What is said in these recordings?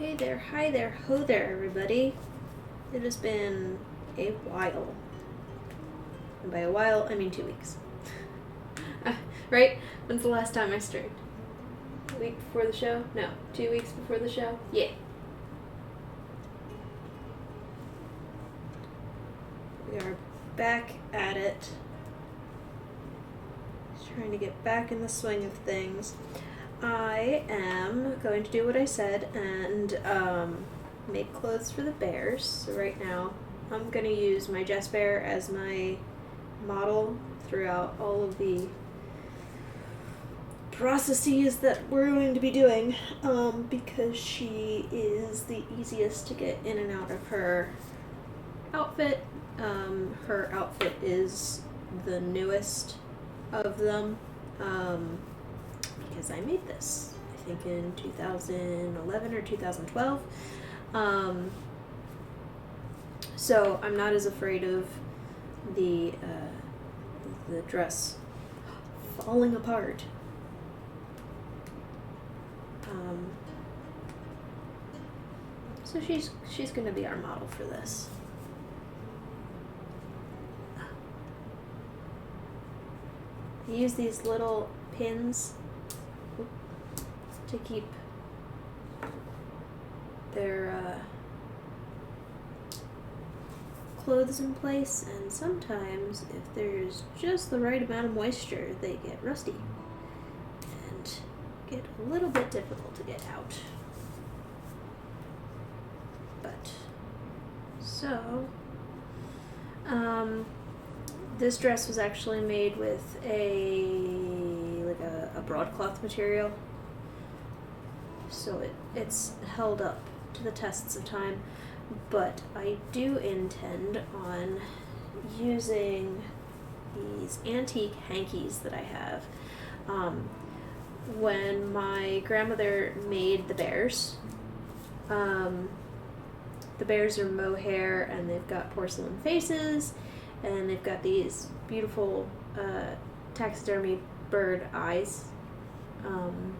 Hey there, hi there, ho there, everybody. It has been a while. And by a while, I mean 2 weeks. Right? When's the last time I streamed? A week before the show? No, 2 weeks before the show? Yeah. We are back at it. Just trying to get back in the swing of things. I am going to do what I said and make clothes for the bears. So right now I'm going to use my Jess Bear as my model throughout all of the processes that we're going to be doing because she is the easiest to get in and out of her outfit. Her outfit is the newest of them. Because I made this, I think in 2011 or 2012. So I'm not as afraid of the dress falling apart. So she's going to be our model for this. I use these little pins to keep their clothes in place, and sometimes if there's just the right amount of moisture they get rusty and get a little bit difficult to get out. But so this dress was actually made with a broadcloth material, so it's held up to the tests of time. But I do intend on using these antique hankies that I have. When my grandmother made the bears are mohair, and they've got porcelain faces, and they've got these beautiful taxidermy bird eyes. I don't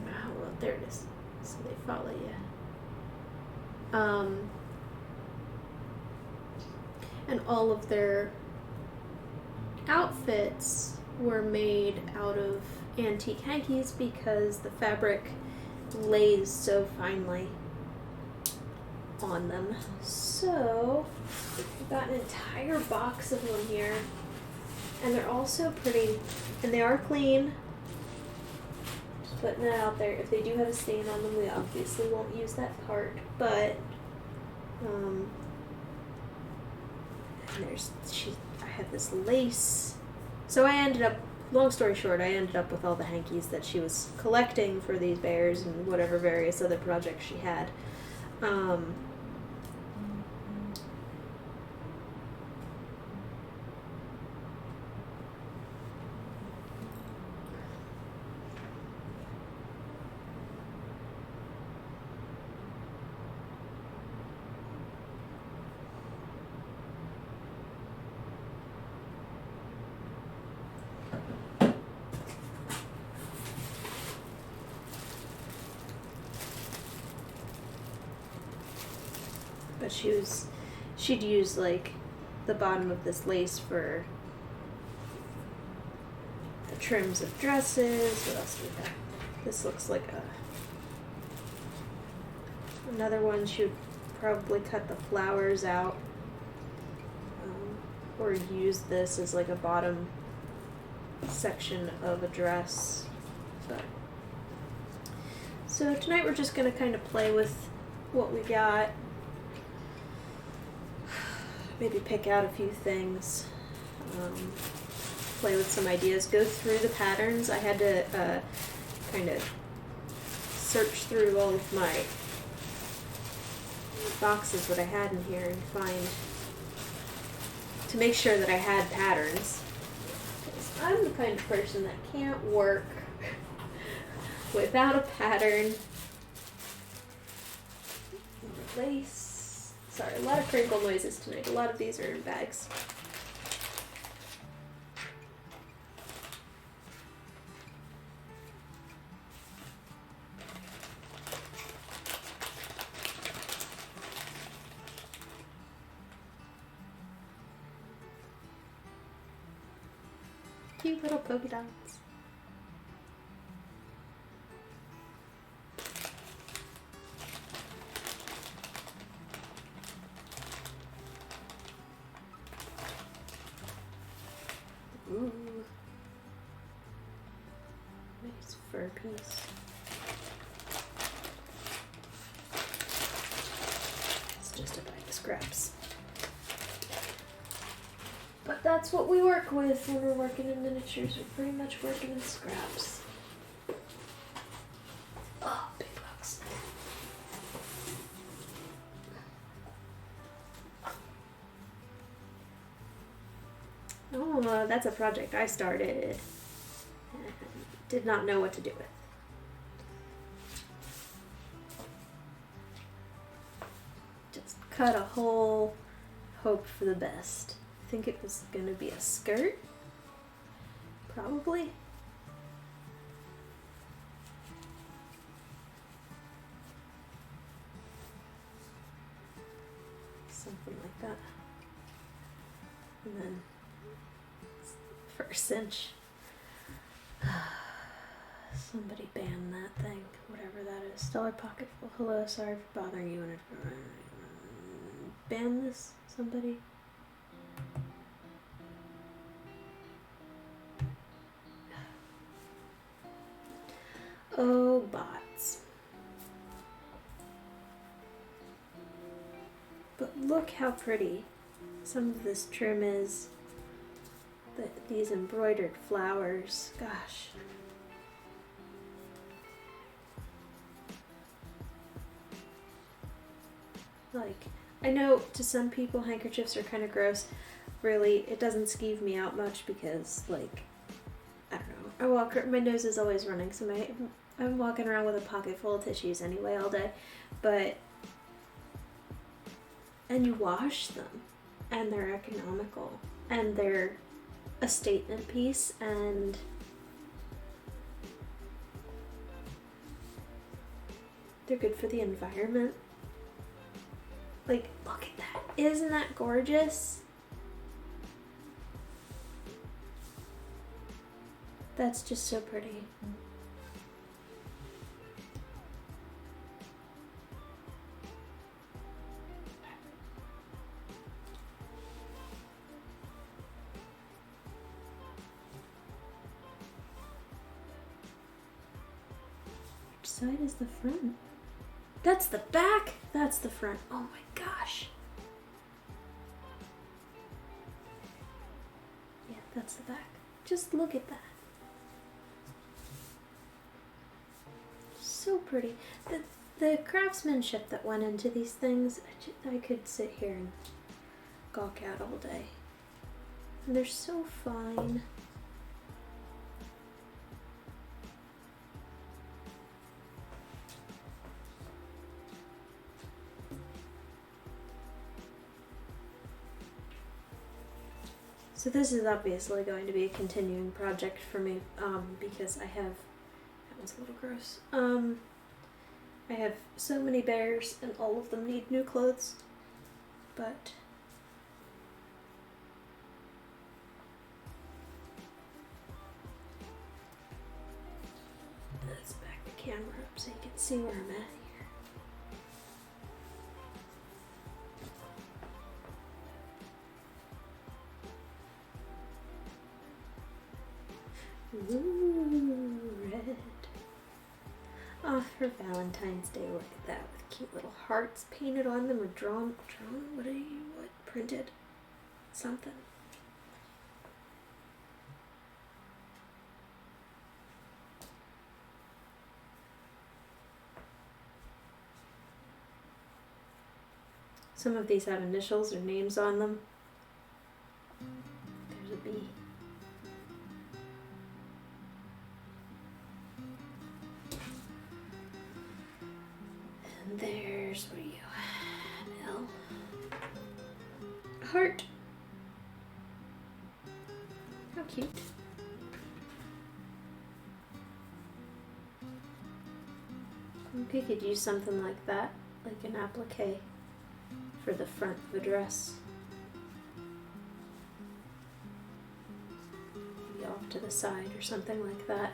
know how well, there it is. So they follow you. And all of their outfits were made out of antique hankies because the fabric lays so finely on them. So I've got an entire box of them here, and they're all so pretty, and they are clean. Just putting that out there. If they do have a stain on them, we obviously won't use that part, but and I have this lace. So I ended up, long story short, I ended up with all the hankies that she was collecting for these bears and whatever various other projects she had. But she'd use like the bottom of this lace for the trims of dresses. What else do we have? This looks like another one. She would probably cut the flowers out, or use this as like a bottom section of a dress. But so tonight we're just gonna kind of play with what we got. Maybe pick out a few things, play with some ideas, go through the patterns. I had to kind of search through all of my boxes that I had in here and to make sure that I had patterns. Because I'm the kind of person that can't work without a pattern. Lace. Sorry, a lot of crinkle noises tonight. A lot of these are in bags. Cute little polka dots. Ooh. Nice fur piece. It's just a bag of scraps. But that's what we work with when we're working in miniatures. We're pretty much working in scraps. Oh, big box. Oh, that's a project I started and did not know what to do with. Just cut a hole, hope for the best. I think it was going to be a skirt, probably. Something like that. And then first cinch. Somebody ban that thing, whatever that is. Stellar pocket. Well, hello, sorry for bothering you. And ban this, somebody. Oh, bots. But look how pretty some of this trim is. These embroidered flowers. Gosh. Like, I know to some people handkerchiefs are kind of gross. Really, it doesn't skeeve me out much because, like, I don't know. My nose is always running, so I'm walking around with a pocket full of tissues anyway all day. And you wash them, and they're economical, and they're a statement piece, and they're good for the environment. Like, look at that. Isn't that gorgeous? That's just so pretty. Which side is the front? That's the back? That's the front. Oh my gosh. Yeah, that's the back. Just look at that. So pretty. The craftsmanship that went into these things, I could sit here and gawk at all day. And they're so fine. So this is obviously going to be a continuing project for me, because I have, that was a little gross, I have so many bears and all of them need new clothes, but let's back the camera up so you can see where I'm at here. Ooh, red. Oh, for Valentine's Day, look at that, with cute little hearts painted on them, or drawn, printed, something. Some of these have initials or names on them. There's a bee. And there's, what are you? An L. A heart. How cute. We could use something like that, like an applique for the front of a dress. Maybe I'll have to the side or something like that.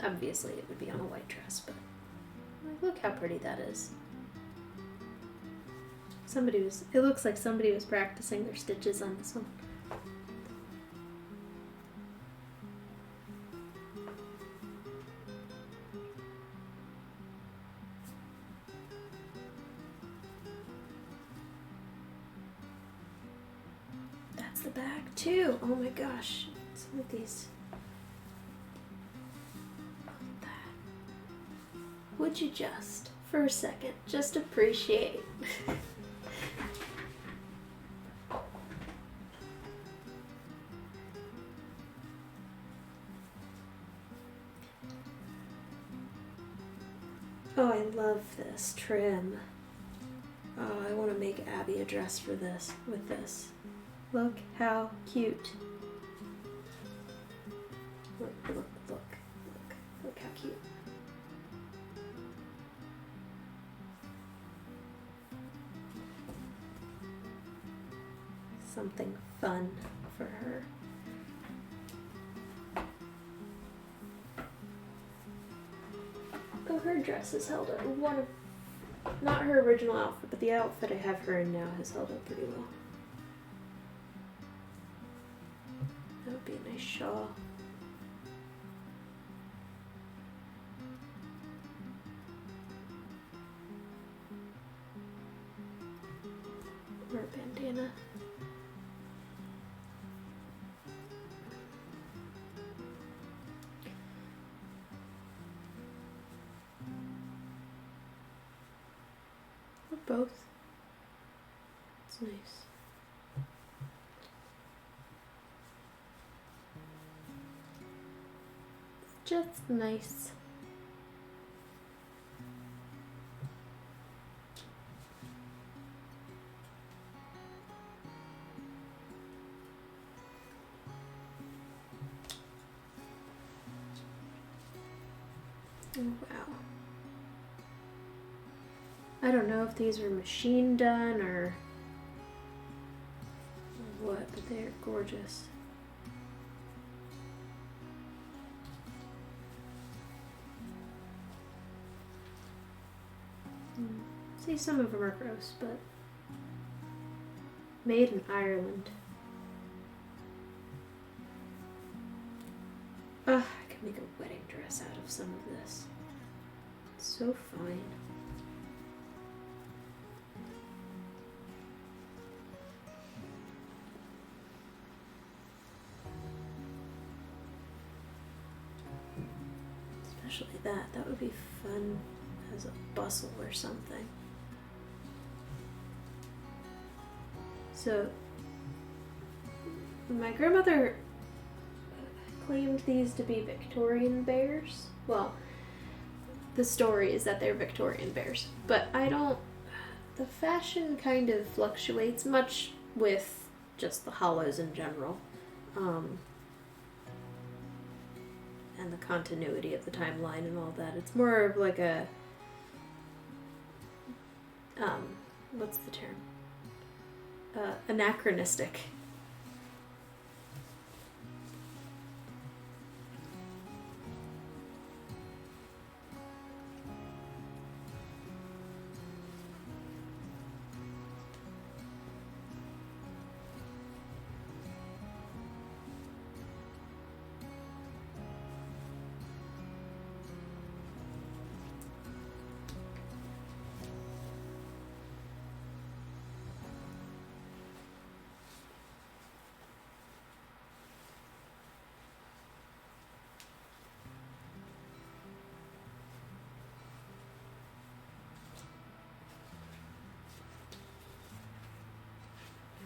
Obviously it would be on a white dress, but like, look how pretty that is. It looks like somebody was practicing their stitches on this one. That's the back too. Oh my gosh. Some of these. Look at that. Would you just, for a second, just appreciate? Oh, I love this trim. Oh, I want to make Abby a dress for this, with this. Look how cute. Look how cute. Something fun for her. Oh, her dress is held up. Not her original outfit, but the outfit I have her in now has held up pretty well. That would be a nice shawl. Or a bandana. Or both. It's nice. Just nice. Oh, wow. I don't know if these were machine done or what, but they're gorgeous. See, some of them are gross, but made in Ireland. Ugh, I could make a wedding dress out of some of this. It's so fine. Especially that would be fun as a bustle or something. So, my grandmother claimed these to be Victorian bears. Well, the story is that they're Victorian bears, but the fashion kind of fluctuates much with just the hollows in general. And the continuity of the timeline and all that. It's more of like a, what's the term? Anachronistic.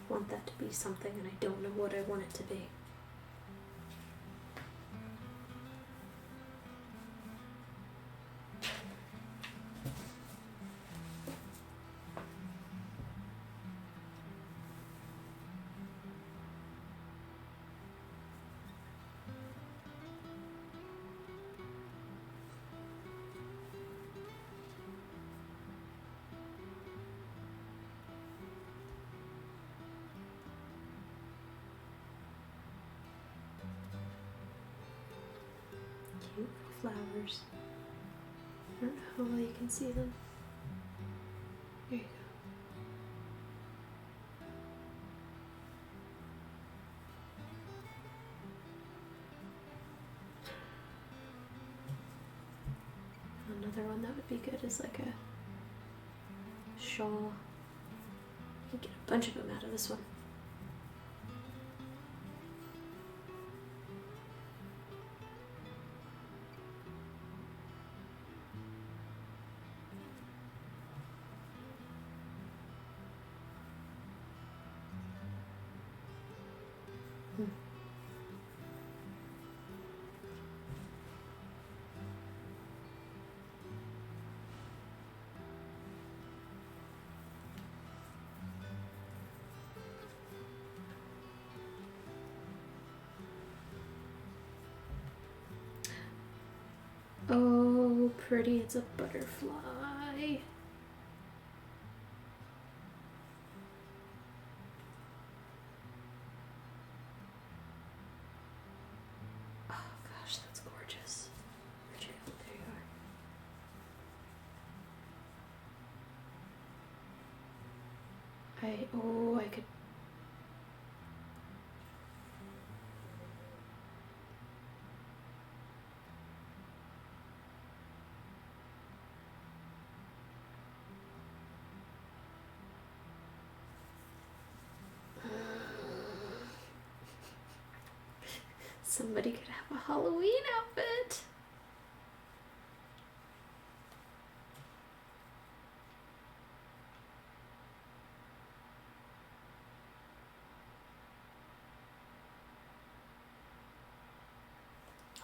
I want that to be something and I don't know what I want it to be. beautiful flowers. I don't know how well you can see them. There you go. Another one that would be good is like a shawl. You get a bunch of them out of this one. Oh, pretty, it's a butterfly. Oh gosh, that's gorgeous. Where'd you go? There you are. I could. Somebody could have a Halloween outfit.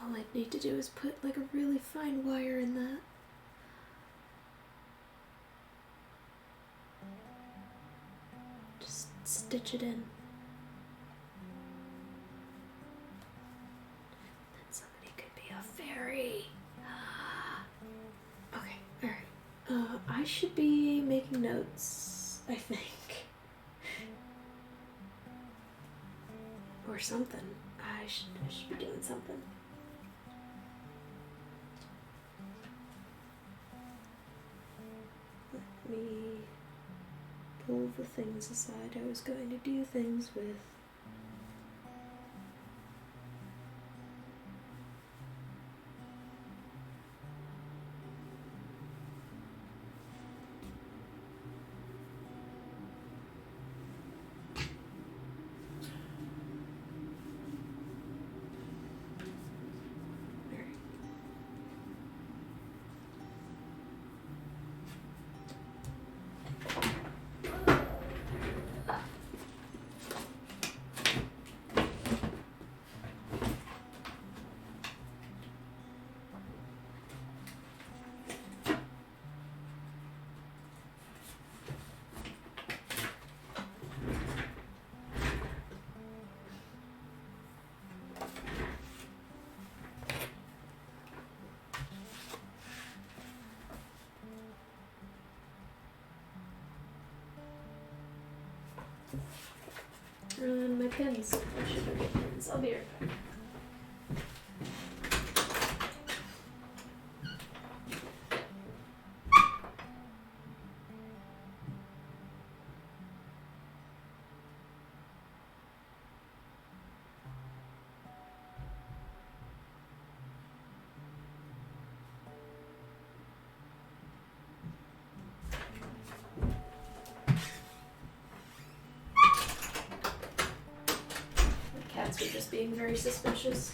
All I'd need to do is put like a really fine wire in that. Just stitch it in. Okay, alright. I should be making notes, I think. Or something. I should be doing something. Let me pull the things aside I was going to do things with. And my pins. I should go get pins. I'll be right back. Cats are just being very suspicious.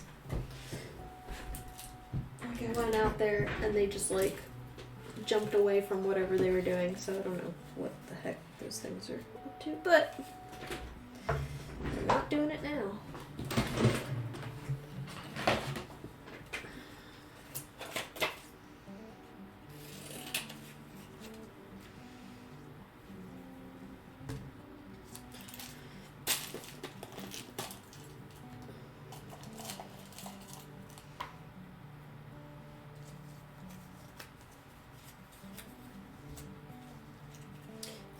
Like I went out there and they just like jumped away from whatever they were doing, so I don't know what the heck those things are up to, but they're not doing it now.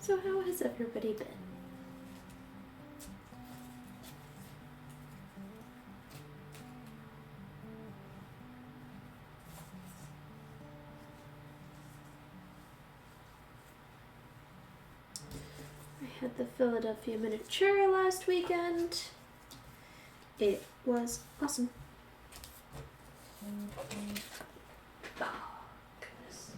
So how has everybody been? had the Philadelphia miniature last weekend. It was awesome. Oh, goodness.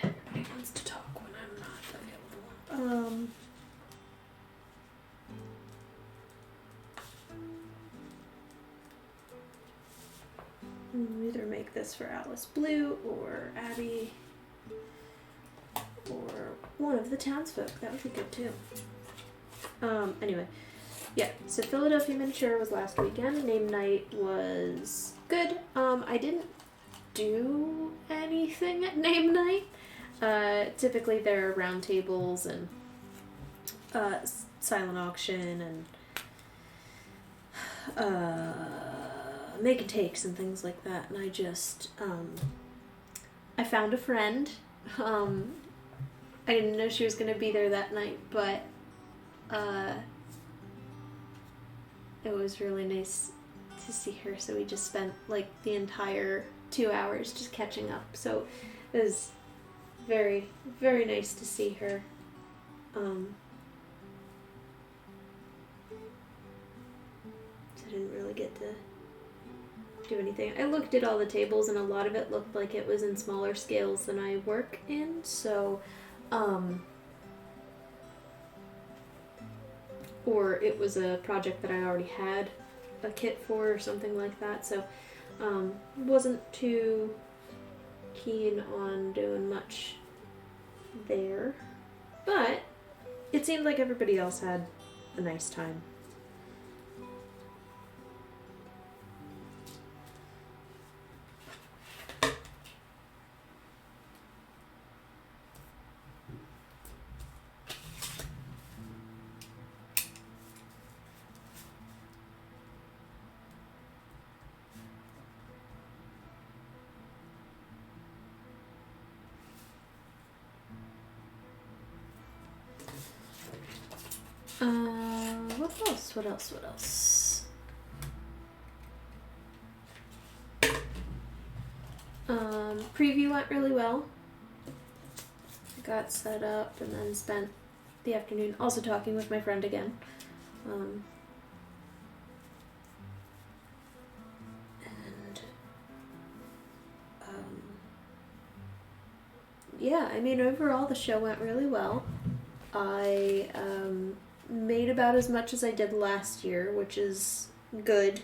Everybody wants to talk when I'm not available. Either make this for Alice Blue or Abby or one of the townsfolk. That would be good too. Anyway, yeah, so Philadelphia miniature was last weekend. Name night was good. I didn't do anything at name night. Typically there are round tables and silent auction and make and takes and things like that, and I just I found a friend. I didn't know she was gonna be there that night, but it was really nice to see her, so we just spent like the entire 2 hours just catching up, so it was very, very nice to see her. So I didn't really get to do anything. I looked at all the tables and a lot of it looked like it was in smaller scales than I work in, so or it was a project that I already had a kit for or something like that, so wasn't too keen on doing much there, but it seemed like everybody else had a nice time. What else? Preview went really well. Got set up and then spent the afternoon also talking with my friend again. Yeah, I mean, overall the show went really well. I made about as much as I did last year, which is good,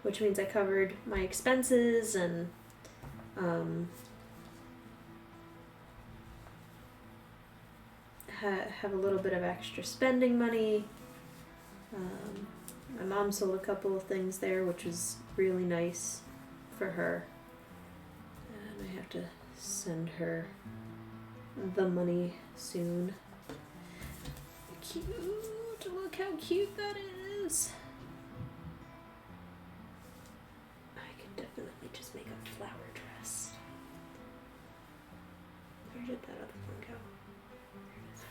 which means I covered my expenses and have a little bit of extra spending money. My mom sold a couple of things there, which was really nice for her, and I have to send her the money soon. Cute, look how cute that is. I can definitely just make a flower dress. Where did that other one go? There it is.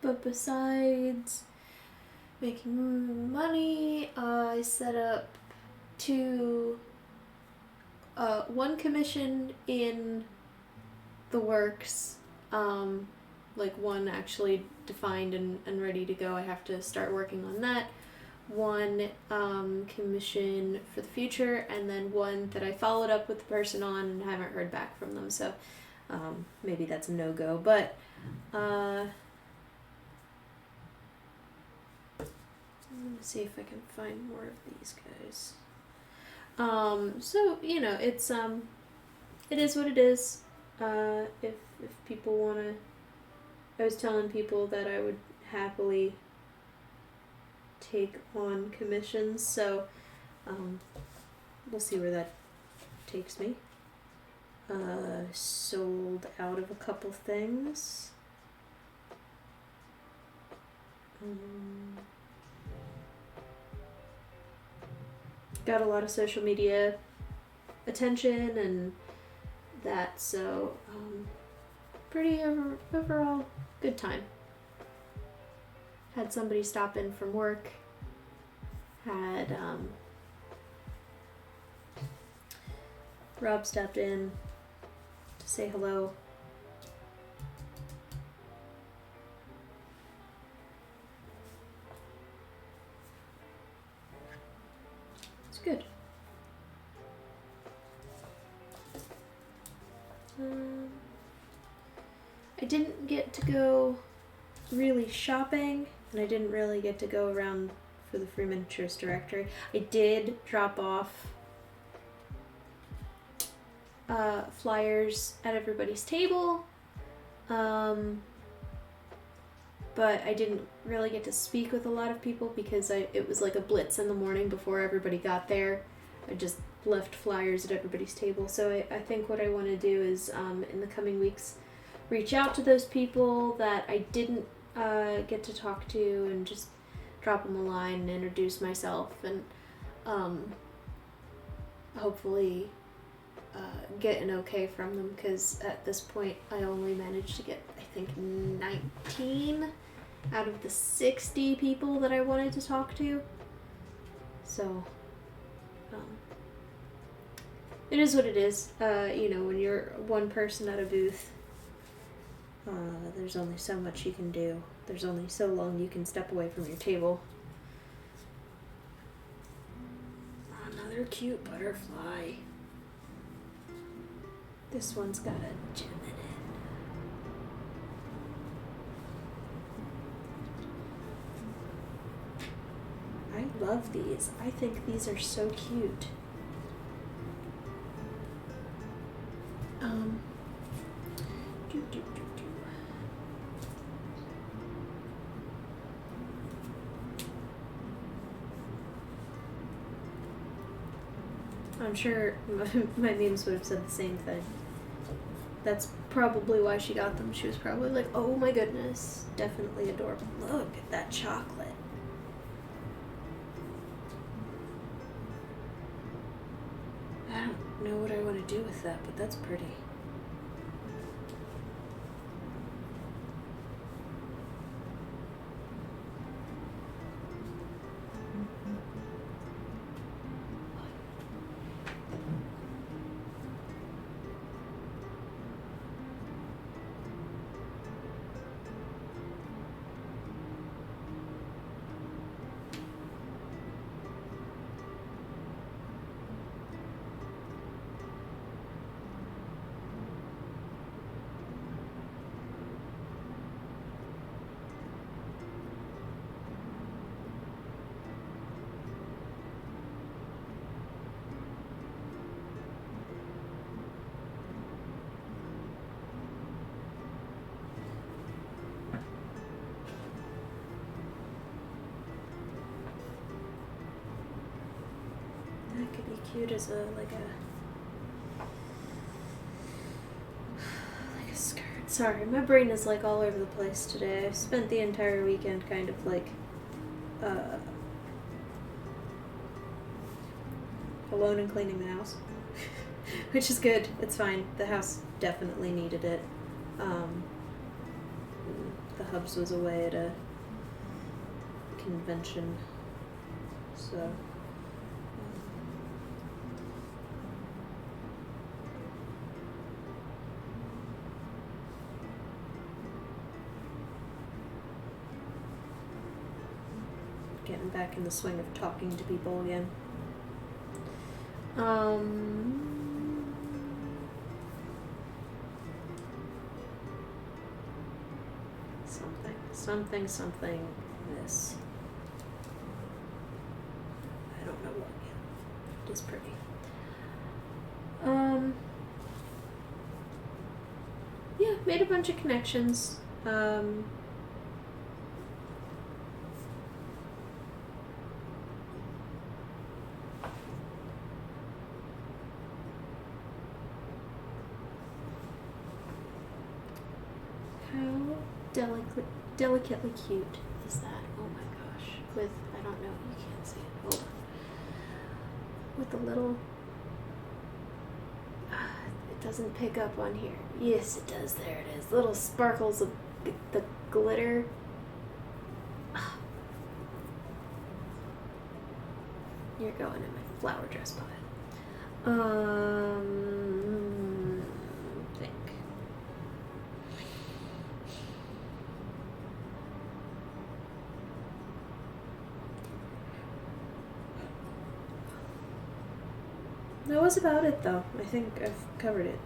But besides making money, I set up 2 one commission in the works, like one actually defined and ready to go. I have to start working on that. One commission for the future, and then one that I followed up with the person on and haven't heard back from them, so maybe that's a no-go. But let me see if I can find more of these guys. So you know, it's it is what it is. If people wanna, I was telling people that I would happily take on commissions, so we'll see where that takes me. Sold out of a couple things. Got a lot of social media attention and that, so pretty overall good time. Had somebody stop in from work. Had Rob stepped in to say hello. It's good. I didn't get to go really shopping, and I didn't really get to go around for the Free Miniatures directory. I did drop off flyers at everybody's table, but I didn't really get to speak with a lot of people because it was like a blitz in the morning before everybody got there. I just left flyers at everybody's table. So I think what I want to do is in the coming weeks reach out to those people that I didn't get to talk to and just drop them a line and introduce myself, and hopefully get an okay from them, because at this point I only managed to get, I think, 19 out of the 60 people that I wanted to talk to. So it is what it is. You know, when you're one person at a booth, there's only so much you can do. There's only so long you can step away from your table. Another cute butterfly. This one's got a gem in it. I love these. I think these are so cute. I'm sure my memes would have said the same thing. That's probably why she got them. She was probably like, oh my goodness, definitely adorable. Look at that chocolate. I don't know what I want to do with that, but that's pretty. That could be cute as a skirt. Sorry, my brain is like all over the place today. I've spent the entire weekend kind of like alone and cleaning the house, which is good. It's fine. The house definitely needed it. The hubs was away at a convention, so getting back in the swing of talking to people again. Something, this. I don't know what yet. It is pretty. Yeah, made a bunch of connections. Delicately cute is that? Oh my gosh. With, I don't know, you can't see it. Hold on. With the little, it doesn't pick up on here. Yes, it does. There it is. Little sparkles of the glitter. You're going in my flower dress pile. Think. That was about it, though. I think I've covered it.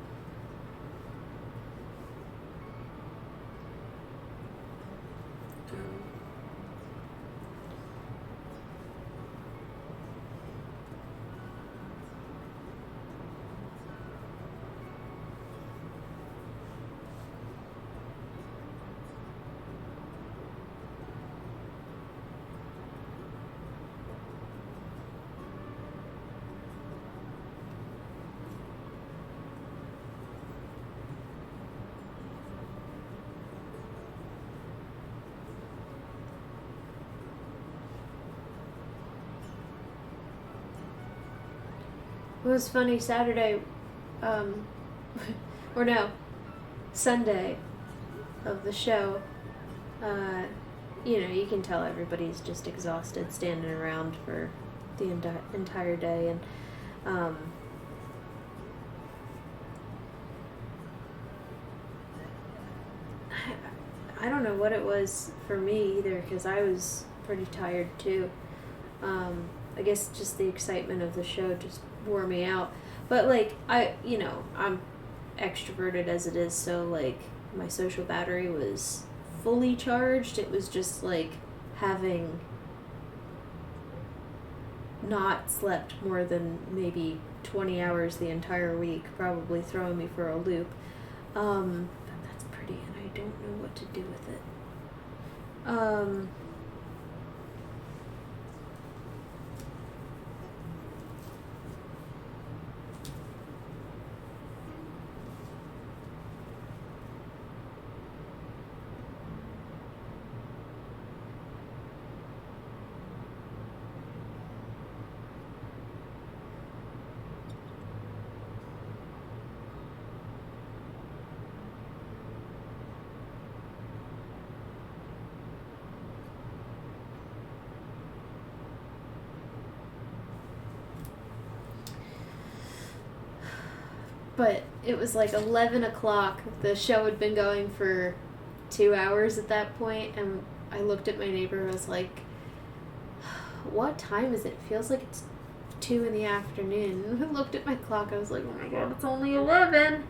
It was funny, Saturday, or no, Sunday of the show, you can tell everybody's just exhausted standing around for the entire day, and, I don't know what it was for me either, because I was pretty tired too. I guess just the excitement of the show just wore me out. But, like, I'm extroverted as it is, so, like, my social battery was fully charged. It was just, like, having not slept more than maybe 20 hours the entire week, probably throwing me for a loop. But that's pretty, and I don't know what to do with it. But it was like 11 o'clock. The show had been going for 2 hours at that point, and I looked at my neighbor and was like, what time is it? It feels like it's 2 in the afternoon. I looked at my clock. I was like, oh my god, it's only 11.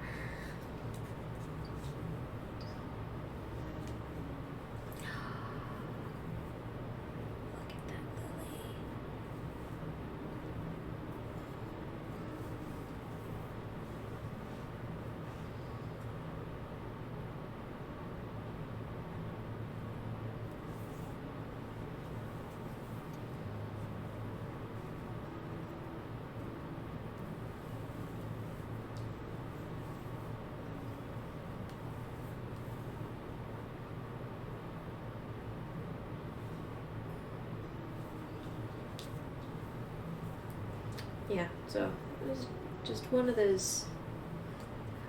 Yeah, so it was just one of those,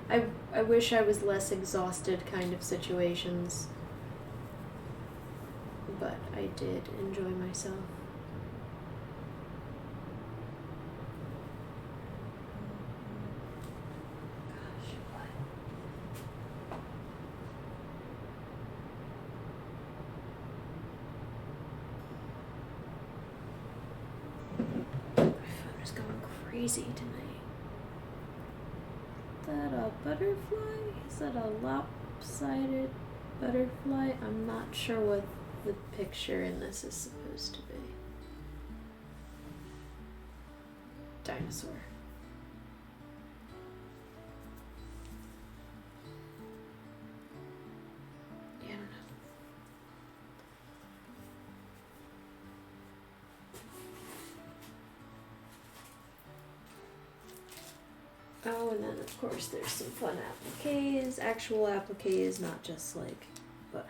I wish I was less exhausted kind of situations, but I did enjoy myself. Gosh, what? crazy tonight. Is that a butterfly? Is that a lopsided butterfly? I'm not sure what the picture in this is supposed to be. Dinosaur. Yeah, I don't know. Oh, and then of course there's some fun appliques, actual appliques, not just like, but.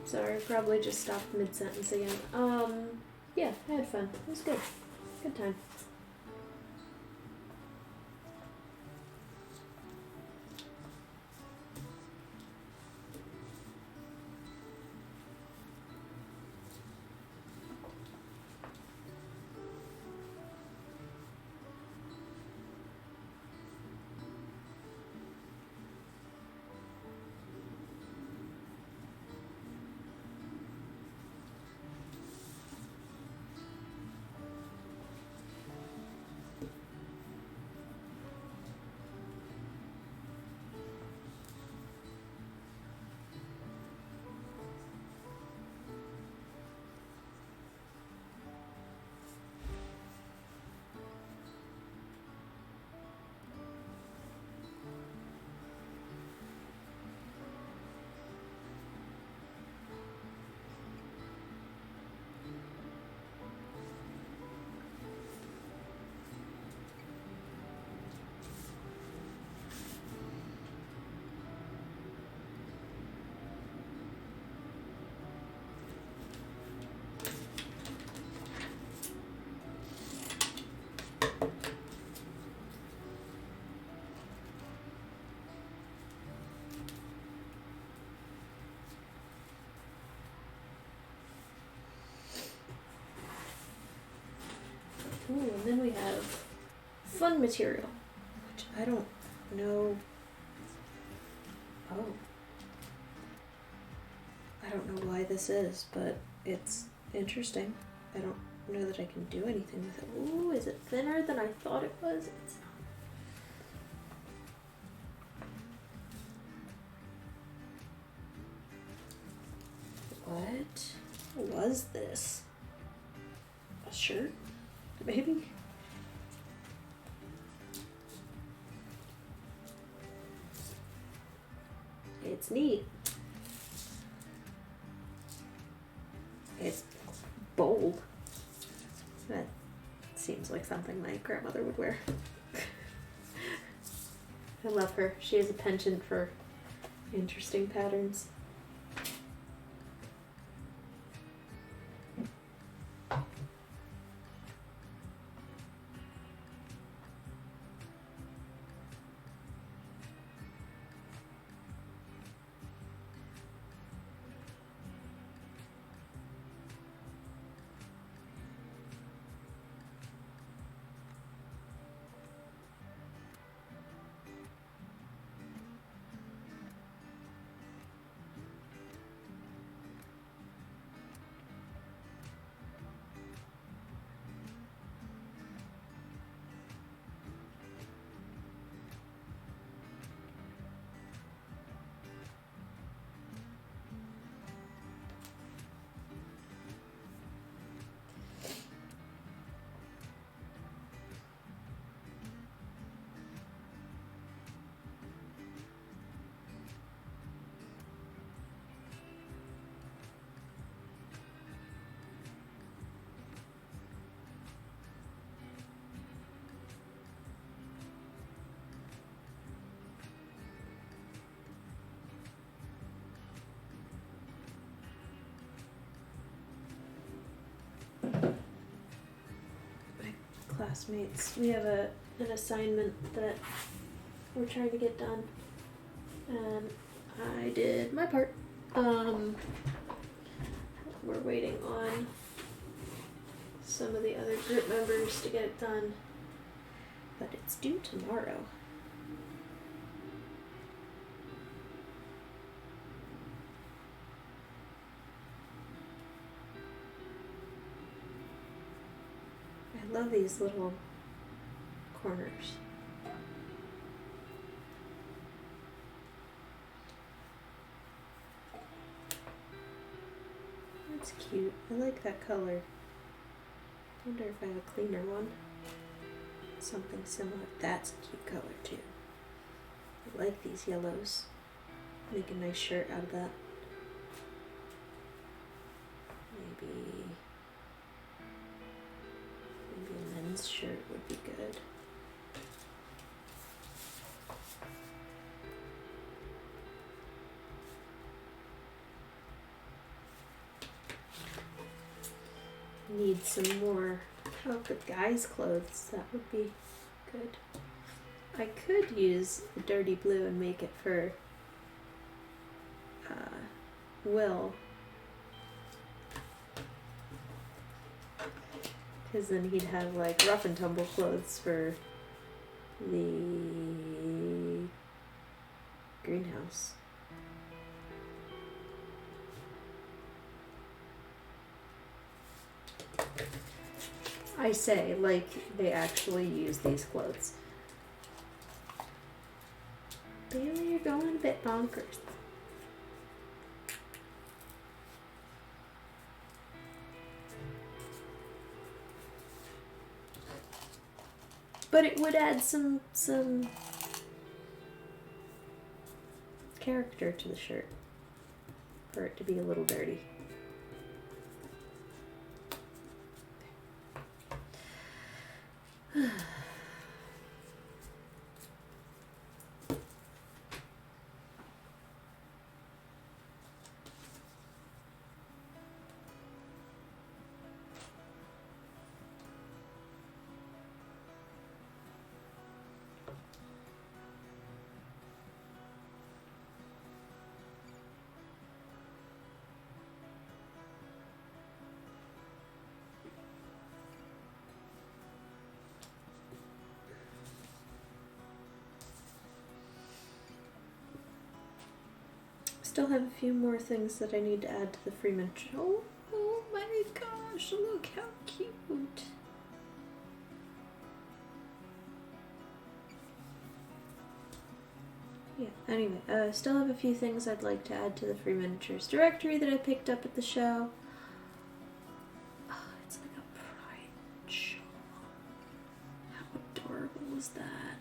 Sorry, probably just stopped mid-sentence again. Yeah, I had fun. It was good. Good time. Ooh, and then we have fun material, which I don't know. Oh. I don't know why this is, but it's interesting. I don't know that I can do anything with it. Ooh, is it thinner than I thought it was? It's not. What was this? A shirt? Maybe? It's neat. It's bold. That seems like something my grandmother would wear. I love her. She has a penchant for interesting patterns. Classmates, we have an assignment that we're trying to get done. And I did my part. We're waiting on some of the other group members to get it done, but it's due tomorrow. I love these little corners. That's cute. I like that color. I wonder if I have a cleaner one. Something similar. That's a cute color too. I like these yellows. Make a nice shirt out of that. Maybe a men's shirt would be good. Need some more good guys' clothes. That would be good. I could use the dirty blue and make it for Will, because then he'd have like rough and tumble clothes for the greenhouse. I say, like, they actually use these clothes. Bailey, you're going a bit bonkers. But it would add some character to the shirt for it to be a little dirty. Still have a few more things that I need to add to the Freeman. Oh my gosh, look how cute. Yeah, anyway, still have a few things I'd like to add to the free miniatures directory that I picked up at the show. Oh, it's like a pride shawl. How adorable is that?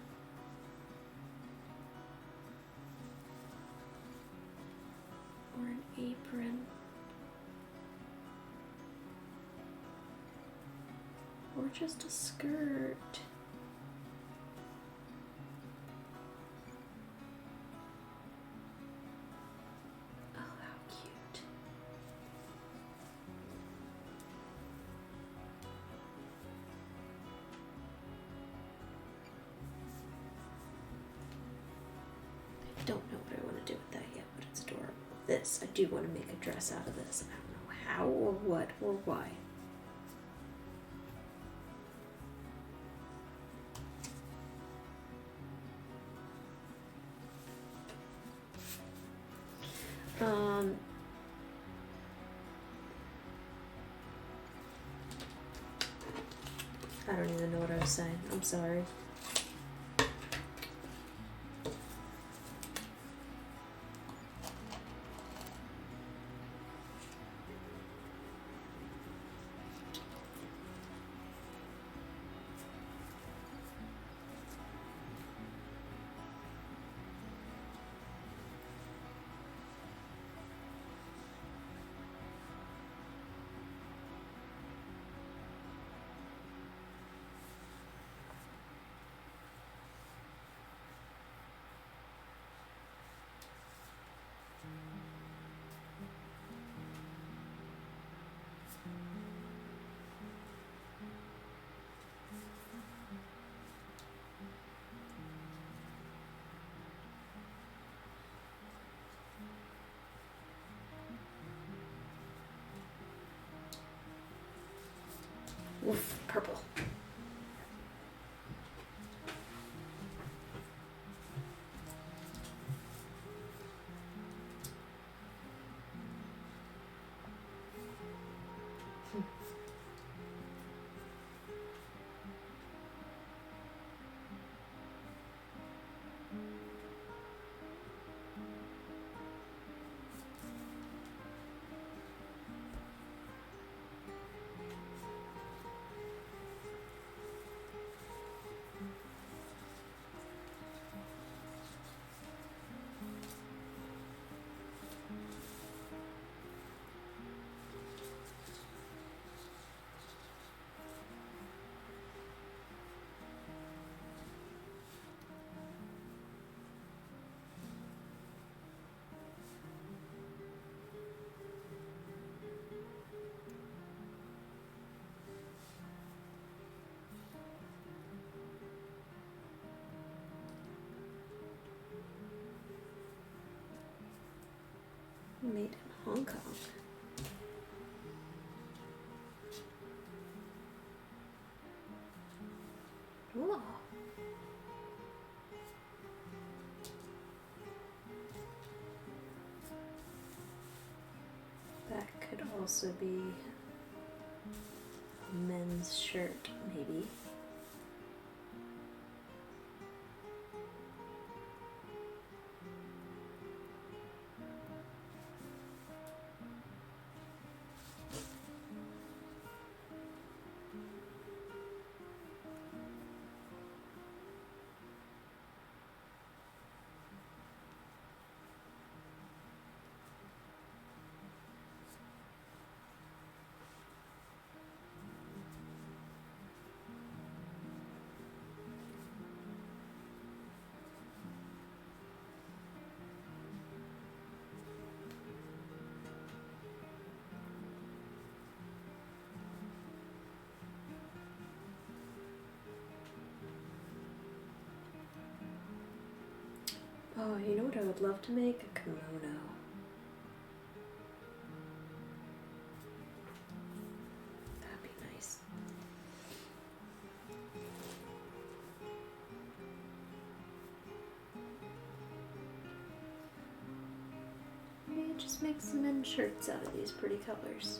Or an apron. Or just a skirt. Oh, how cute. I don't know what I want to do with that yet, but it's adorable. This, I do want to make a dress out of this. I don't know how or what or why. I don't even know what I was saying. I'm sorry. Oof, purple. Made in Hong Kong. Whoa. That could also be a men's shirt, maybe. Oh, you know what I would love to make? A kimono. That'd be nice. Maybe just make some men's shirts out of these pretty colors.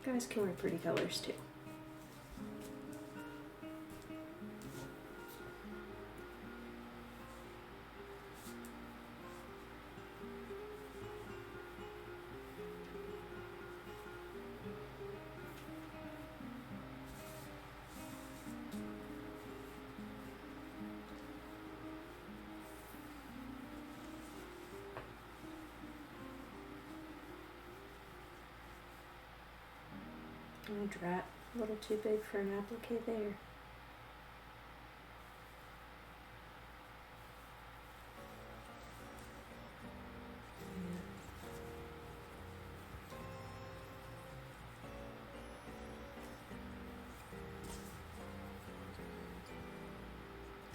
Guys can wear pretty colors too. Oh, drat. A little too big for an applique there.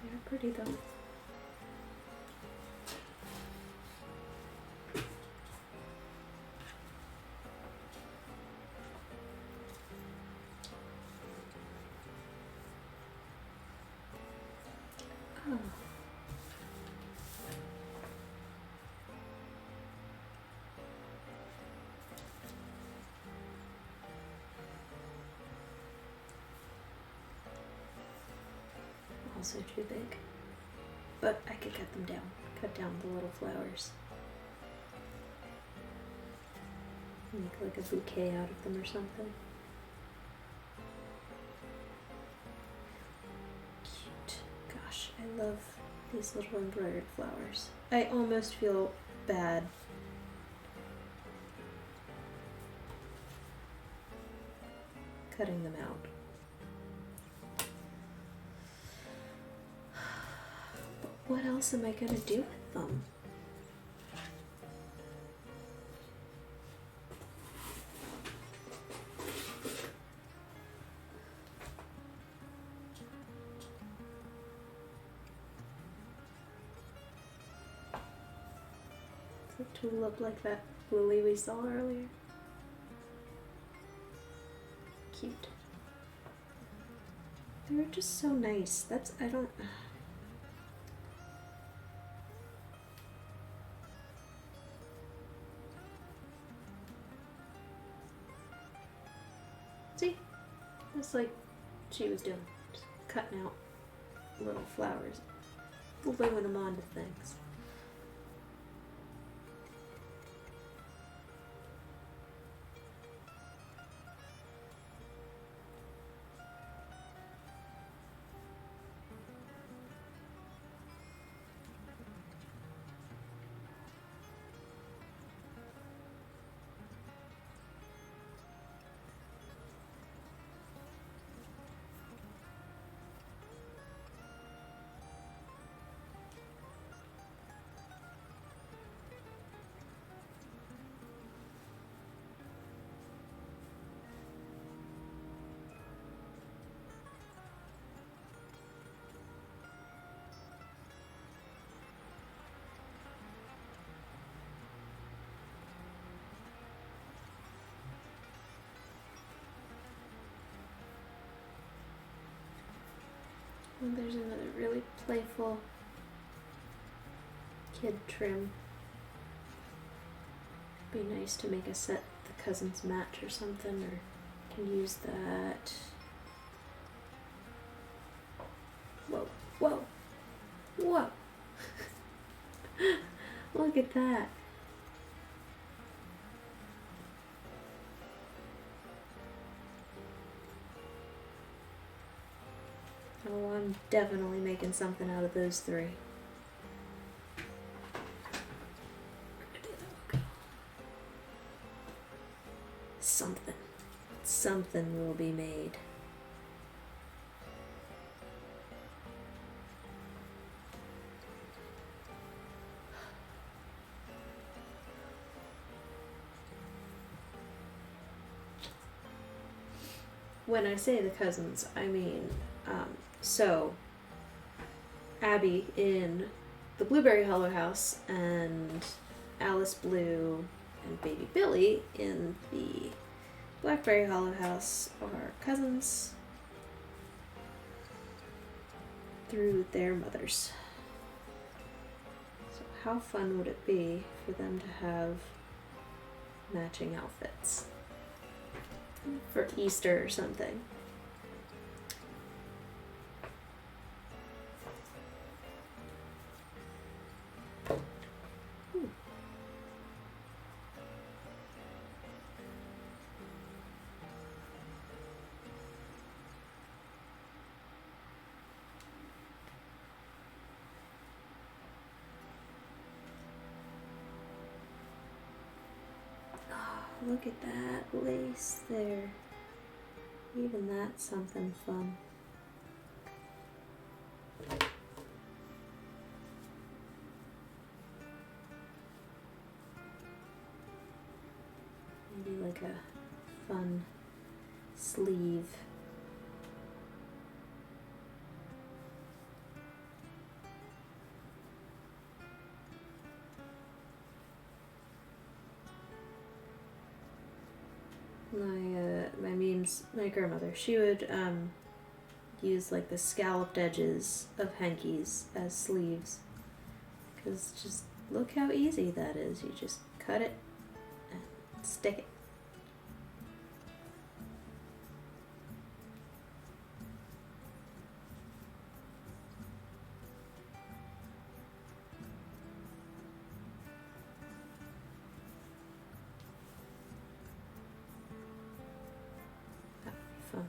They're pretty though. Oh. Also too big, but I could cut them down. Cut down the little flowers. Make like a bouquet out of them or something. Cute. Gosh, I love these little embroidered flowers. I almost feel bad cutting them out. But what else am I gonna do with them? a tulip like that lily we saw earlier. Cute. They're just so nice. I don't... See? It's like she was doing. Just cutting out little flowers. Gluing them onto things. And there's another really playful kid trim. Be nice to make a set the cousins match or something, or can use that. Whoa, whoa, whoa. Look at that. Oh, I'm definitely making something out of those three. Something will be made. When I say the cousins, I mean, so Abby in the Blueberry Hollow house and Alice Blue and Baby Billy in the Blackberry Hollow house are cousins through their mothers. So how fun would it be for them to have matching outfits for Easter or something? Look at that lace there. Even that's something fun. Maybe like a fun sleeve. My grandmother, she would use like the scalloped edges of hankies as sleeves, because just look how easy that is. You just cut it and stick it. Fun.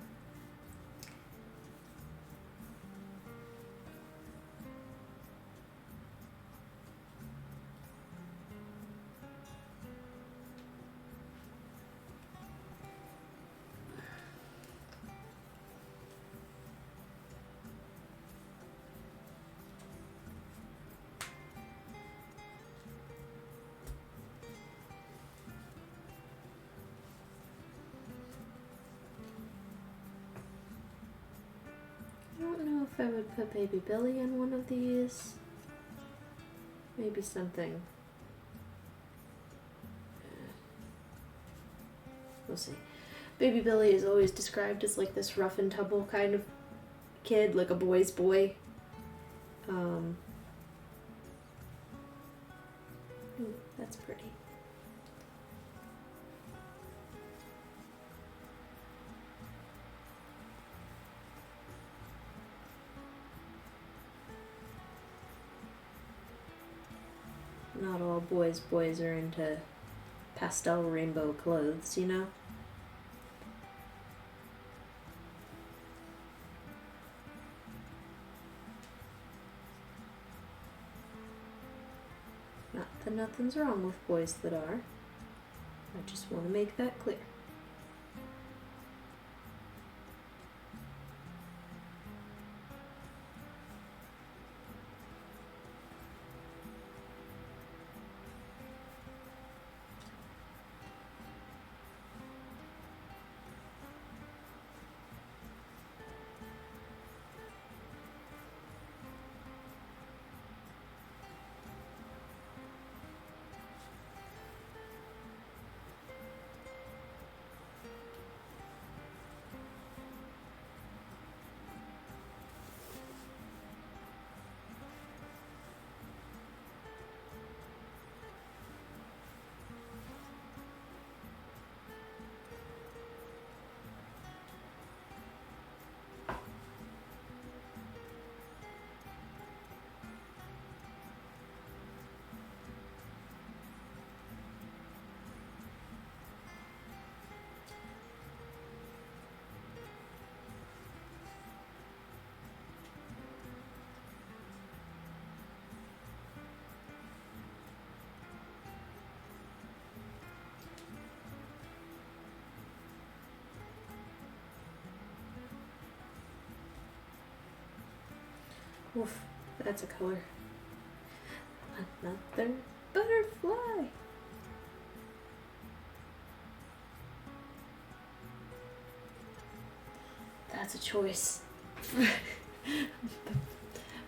I don't know if I would put Baby Billy in one of these. Maybe something Let's see. Baby Billy is always described as like this rough and tumble kind of kid, like a boy's boy. Ooh, that's pretty. Not all boys are into pastel rainbow clothes, you know? Not that nothing's wrong with boys that are. I just want to make that clear. Oof, that's a color. Another butterfly. That's a choice.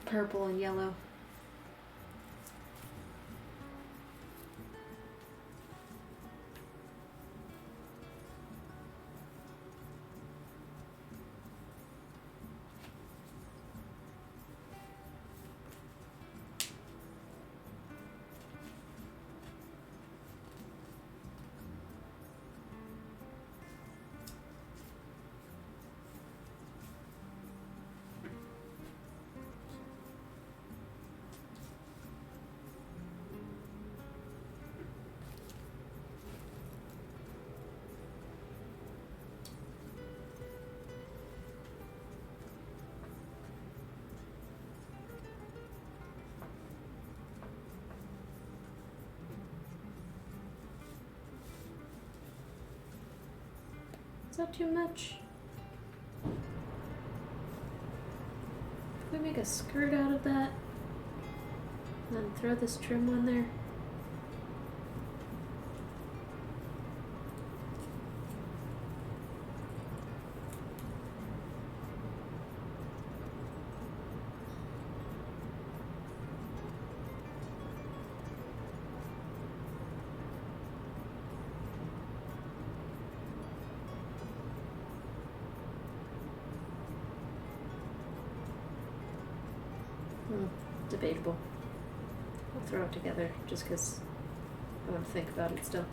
Purple and yellow. Is that too much? Can we make a skirt out of that? And then throw this trim on there? Debatable. I'll throw it together just because I want to think about it still.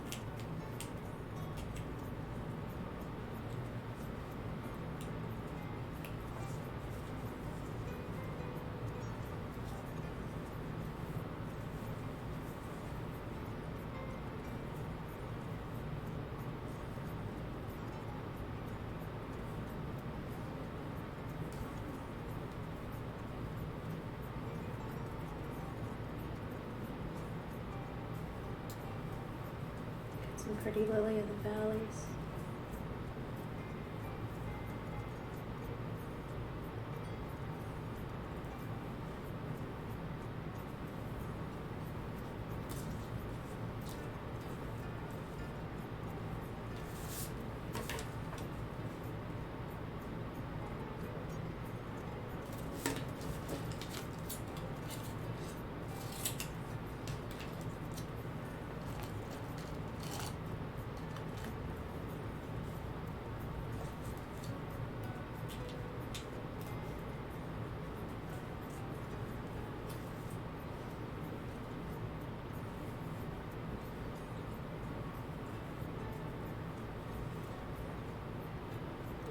Some pretty lily of the valleys.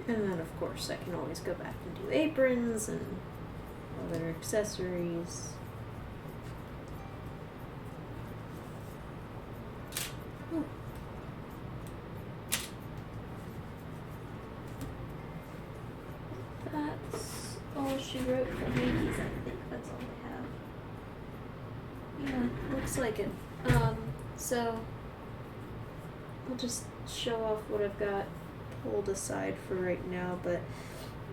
And then, of course, I can always go back and do aprons and other accessories. Ooh. That's all she wrote for Hades, I think. That's all I have. Yeah, looks like it. So I'll just show off what I've got pulled aside for right now, but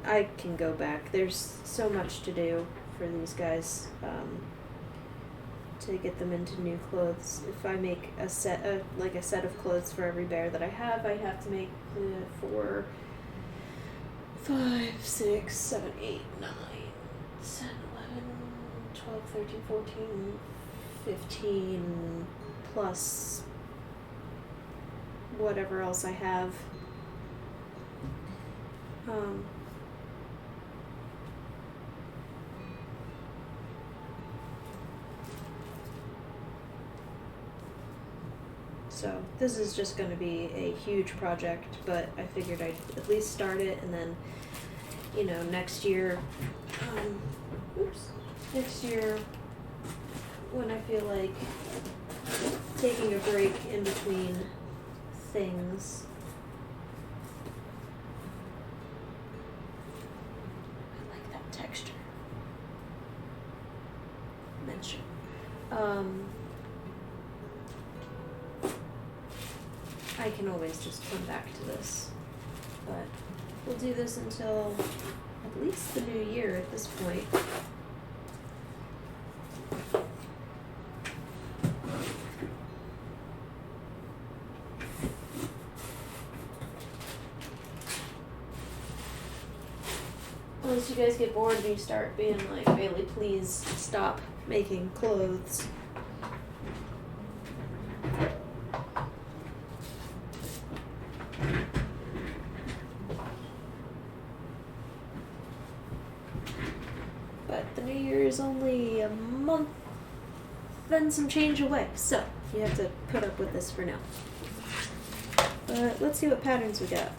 I can go back. There's so much to do for these guys, to get them into new clothes. If I make a set of clothes for every bear that I have to make 4, 5, 6, 7, 8, 9, 10, 11, 12, 13, 14, 15, plus whatever else I have. So this is just going to be a huge project, but I figured I'd at least start it, and then, you know, next year, when I feel like taking a break in between things. I like that texture. Mention. I can always just come back to this, but we'll do this until at least the new year at this point. Unless you guys get bored and you start being like, Bailey, please stop making clothes. But the new year is only a month and some change away, so you have to put up with this for now. But let's see what patterns we got.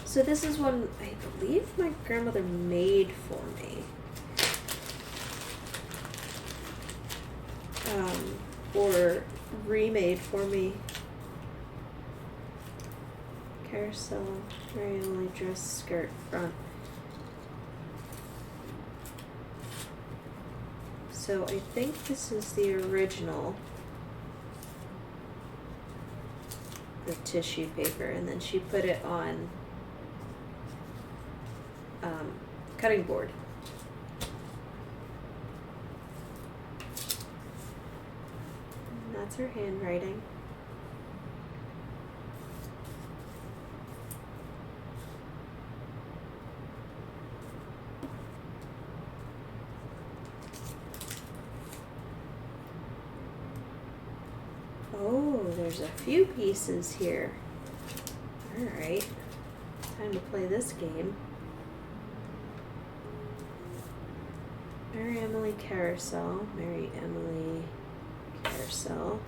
So this is one I believe my grandmother made for me. Or remade for me. Carousel, very only dress skirt front. So I think this is the original. The tissue paper, and then she put it on cutting board. And that's her handwriting. Oh, there's a few pieces here. Alright, time to play this game. Mary Emily Carousel, Mary Emily Carousel,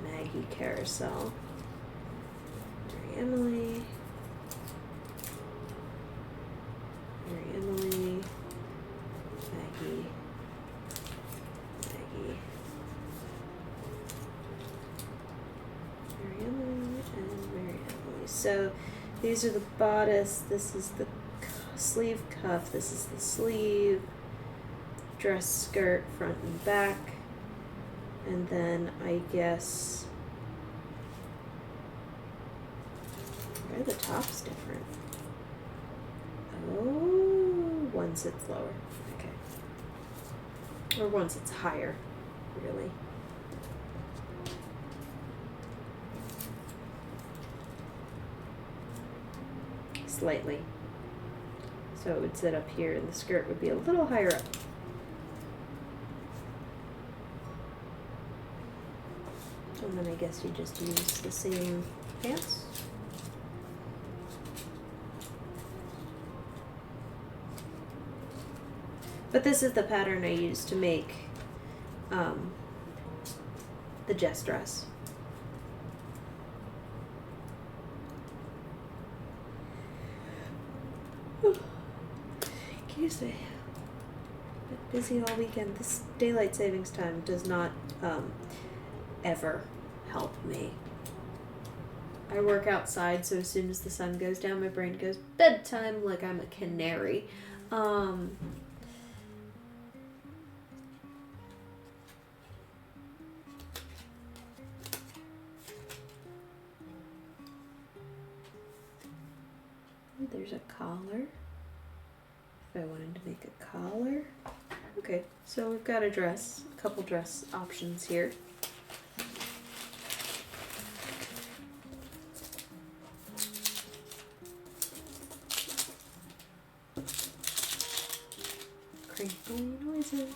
Maggie Carousel, Mary Emily, Mary Emily, Maggie, Maggie, Mary Emily, and Mary Emily. So these are the bodice, this is the sleeve cuff, this is the sleeve, dress skirt front and back, and then I guess, why are the tops different? Oh, one sits lower, okay, or one sits higher, really. Slightly, so it would sit up here and the skirt would be a little higher up. And then I guess you just use the same pants. But this is the pattern I used to make the Jess dress. Excuse me. Been busy all weekend. This daylight savings time does not ever help me. I work outside, so as soon as the sun goes down, my brain goes bedtime like I'm a canary. There's a collar. If I wanted to make a collar. Okay, so we've got a dress, a couple dress options here. Crinkly noises.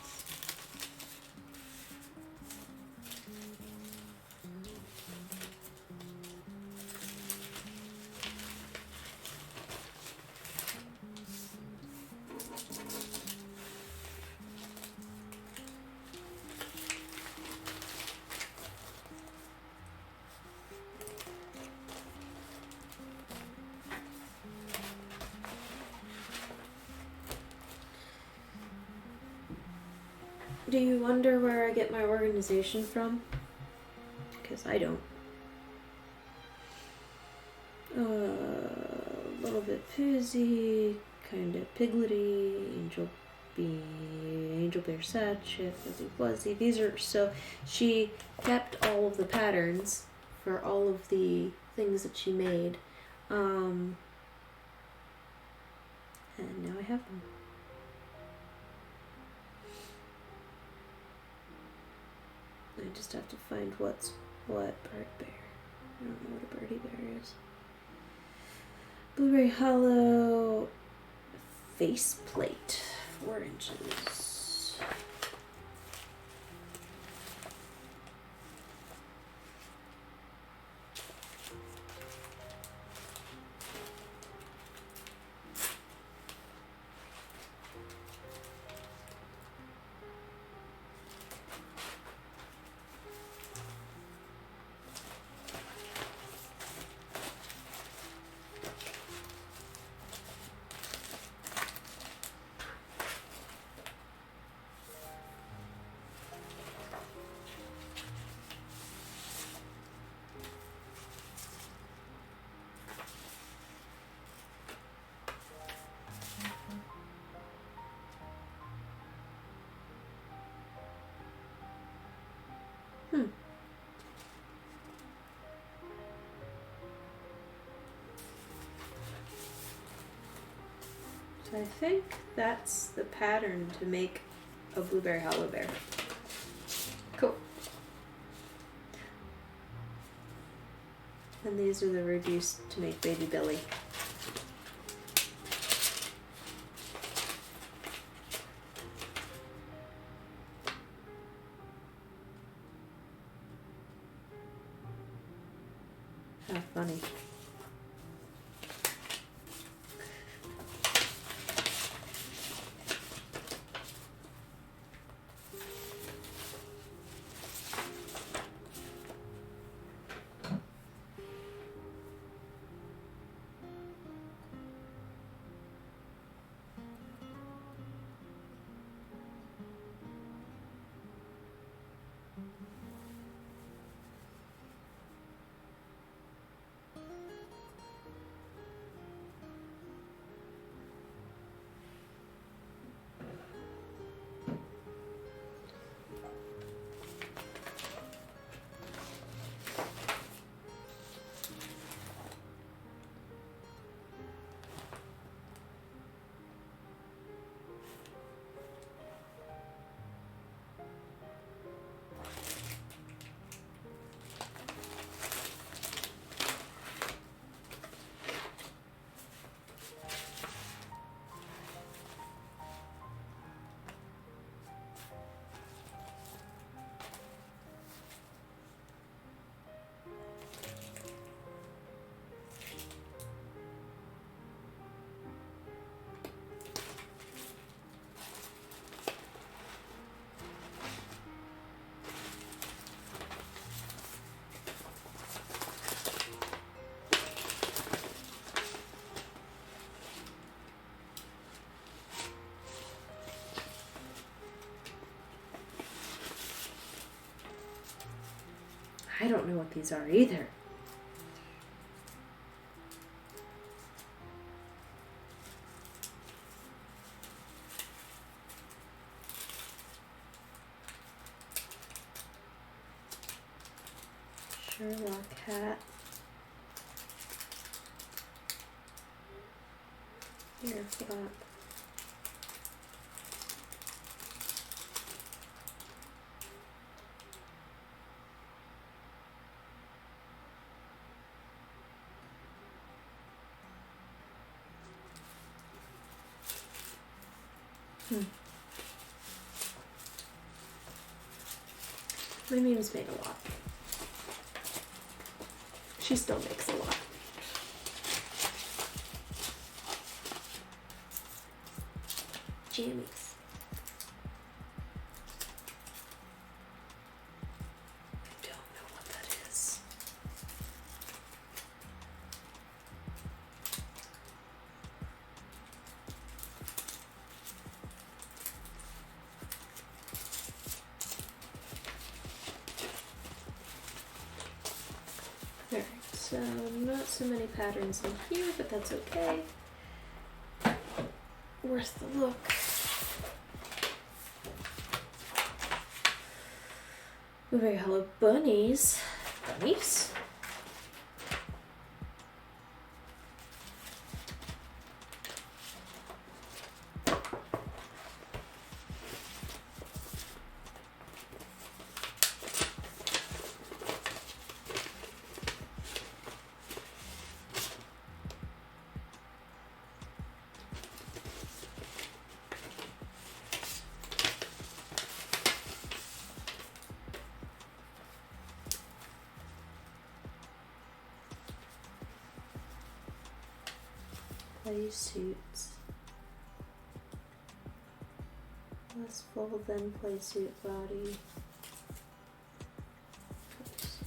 Do you wonder where I get my organization from? Because I don't. A little bit fizzy, kind of piglety, angel bear satchel, fuzzy wuzzy. These are so. She kept all of the patterns for all of the things that she made, and now I have them. I just have to find what's what. Bird bear. I don't know what a birdie bear is. Blueberry hollow faceplate, 4 inches. So I think that's the pattern to make a blueberry hollow bear. Cool. And these are the reduced to make baby Billy. How funny. I don't know what these are either. Sherlock hat. Ear flap. My mom's made a lot. She still makes a lot. Jammies. I don't know what that is. Alright, so not so many patterns in here, but that's okay. Worth the look. Blueberry hollow bunnies. Bunnies? Play suits. Less full than play suit body. Oops.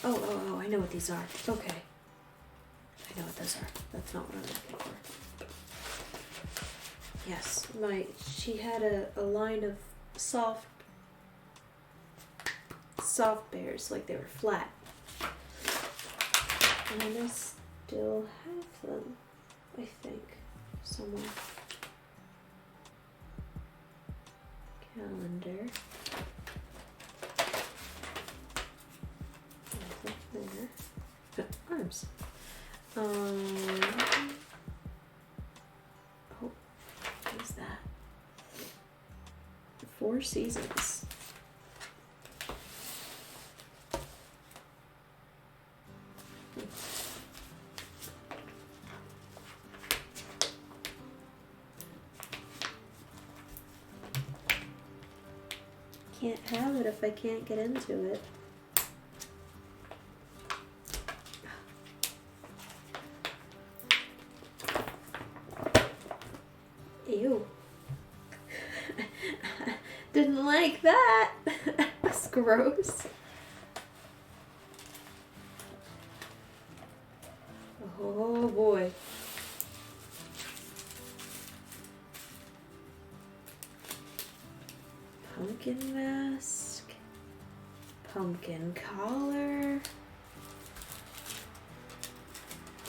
Oh, I know what these are. Okay. I know what those are. That's not what I'm looking for. Yes, she had a line of soft bears, like they were flat. And I still have them, I think, somewhere. Calendar. There. Arms. Oh, what is that? 4 Seasons. Can't have it if I can't get into it. Ew. Didn't like that. That's gross. Oh boy. Pumpkin mask. Pumpkin collar.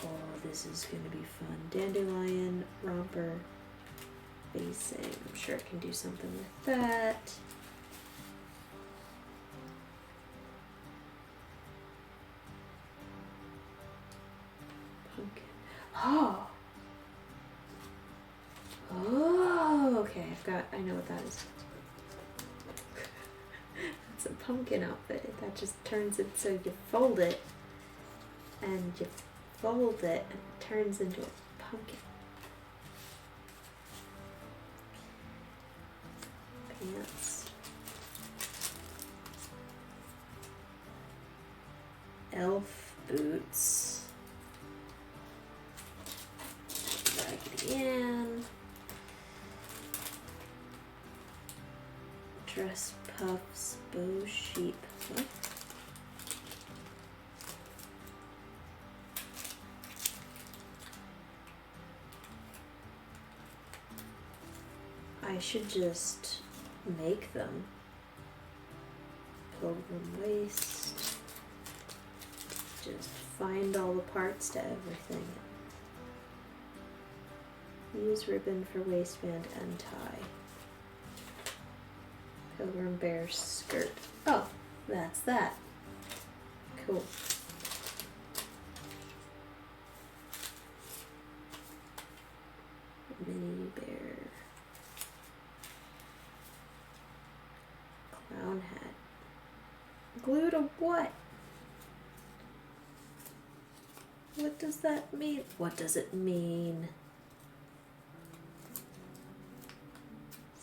Oh, this is gonna be fun. Dandelion romper. Facing. I'm sure I can do something with that. Pumpkin. Oh! Oh, okay. I know what that is. It's a pumpkin outfit. That just turns it so you fold it and you fold it and it turns into a pumpkin. Pants. Elf boots. Raggedy Dress puffs, bow sheep. What? I should just make them. Pilgrim waist. Just find all the parts to everything. Use ribbon for waistband and tie. Pilgrim bear skirt. Oh, that's that. Cool. Mini bear. Clown hat. Glue to what? What does that mean? What does it mean?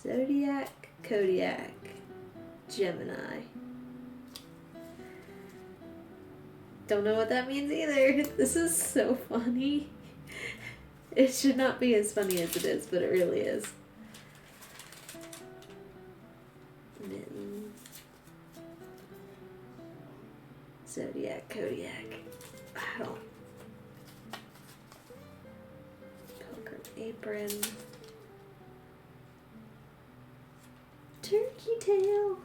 Zodiac, Kodiak, Gemini. Don't know what that means either. This is so funny. It should not be as funny as it is, but it really is. Mitten. Zodiac, Kodiak. I don't. Pilgrim apron. Turkey tail.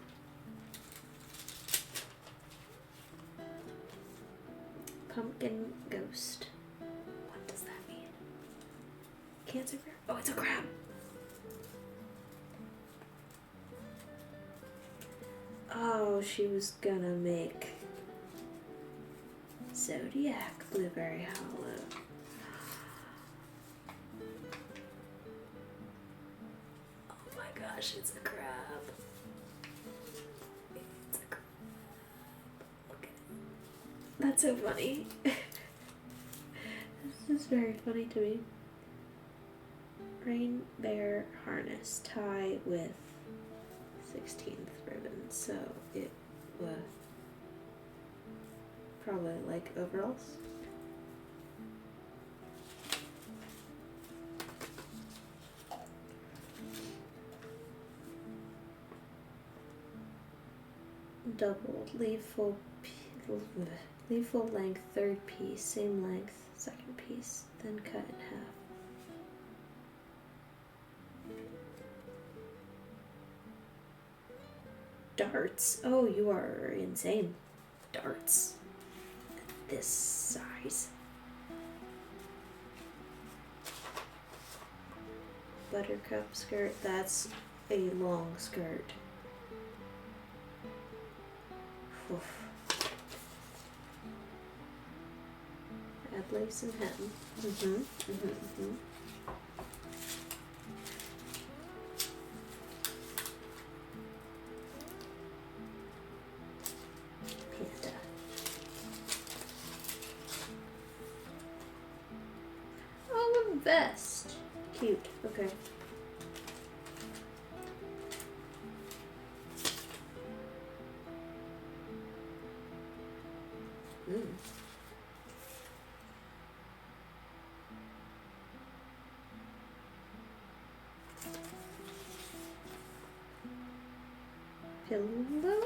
Pumpkin ghost. What does that mean? Cancer crab? Oh, it's a crab. Oh, she was gonna make Zodiac Blueberry Hollow. Oh my gosh, it's a crab. It's a crab. Look at it. That's so funny. This is very funny to me. Rain bear harness tie with 16th ribbon, so it was probably like overalls. Double leave full length third piece, same length second piece, then cut in half. Darts. Oh, you are insane. Darts. This size. Buttercup skirt. That's a long skirt. Oof. Add lace and hem. Vest. Cute. Okay. Pillow?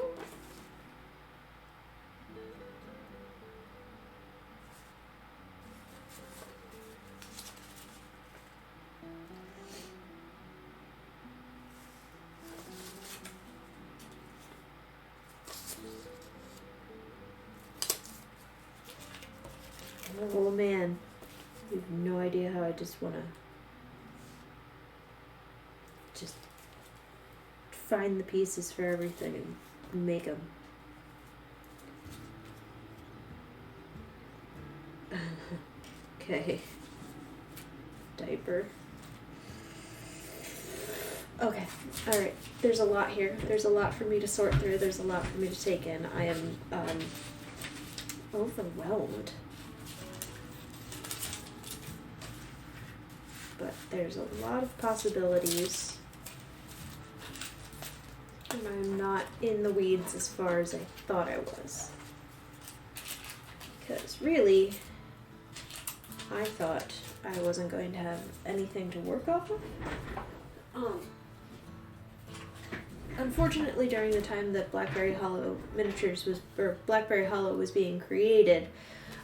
Oh man, you have no idea how I just want to just find the pieces for everything and make them. Okay. Diaper. Okay, alright. There's a lot here. There's a lot for me to sort through. There's a lot for me to take in. I am overwhelmed. But there's a lot of possibilities. And I'm not in the weeds as far as I thought I was. Because really, I thought I wasn't going to have anything to work off of. unfortunately, during the time that Blackberry Hollow Blackberry Hollow was being created,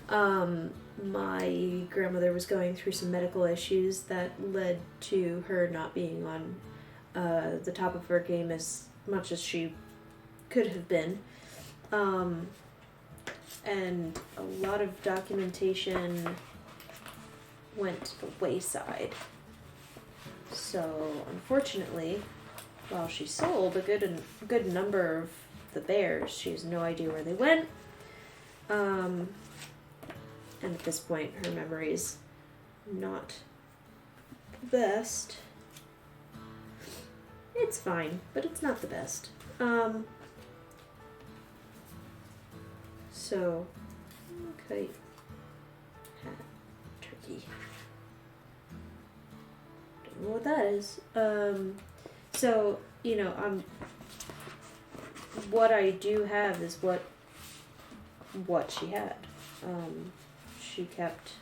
my grandmother was going through some medical issues that led to her not being on the top of her game as much as she could have been. And a lot of documentation went to the wayside. So, unfortunately, while she sold a good number of the bears, she has no idea where they went. And at this point, her memory's not the best. It's fine, but it's not the best. So, kite, hat, turkey. Don't know what that is. So, you know, what I do have is what she had. She kept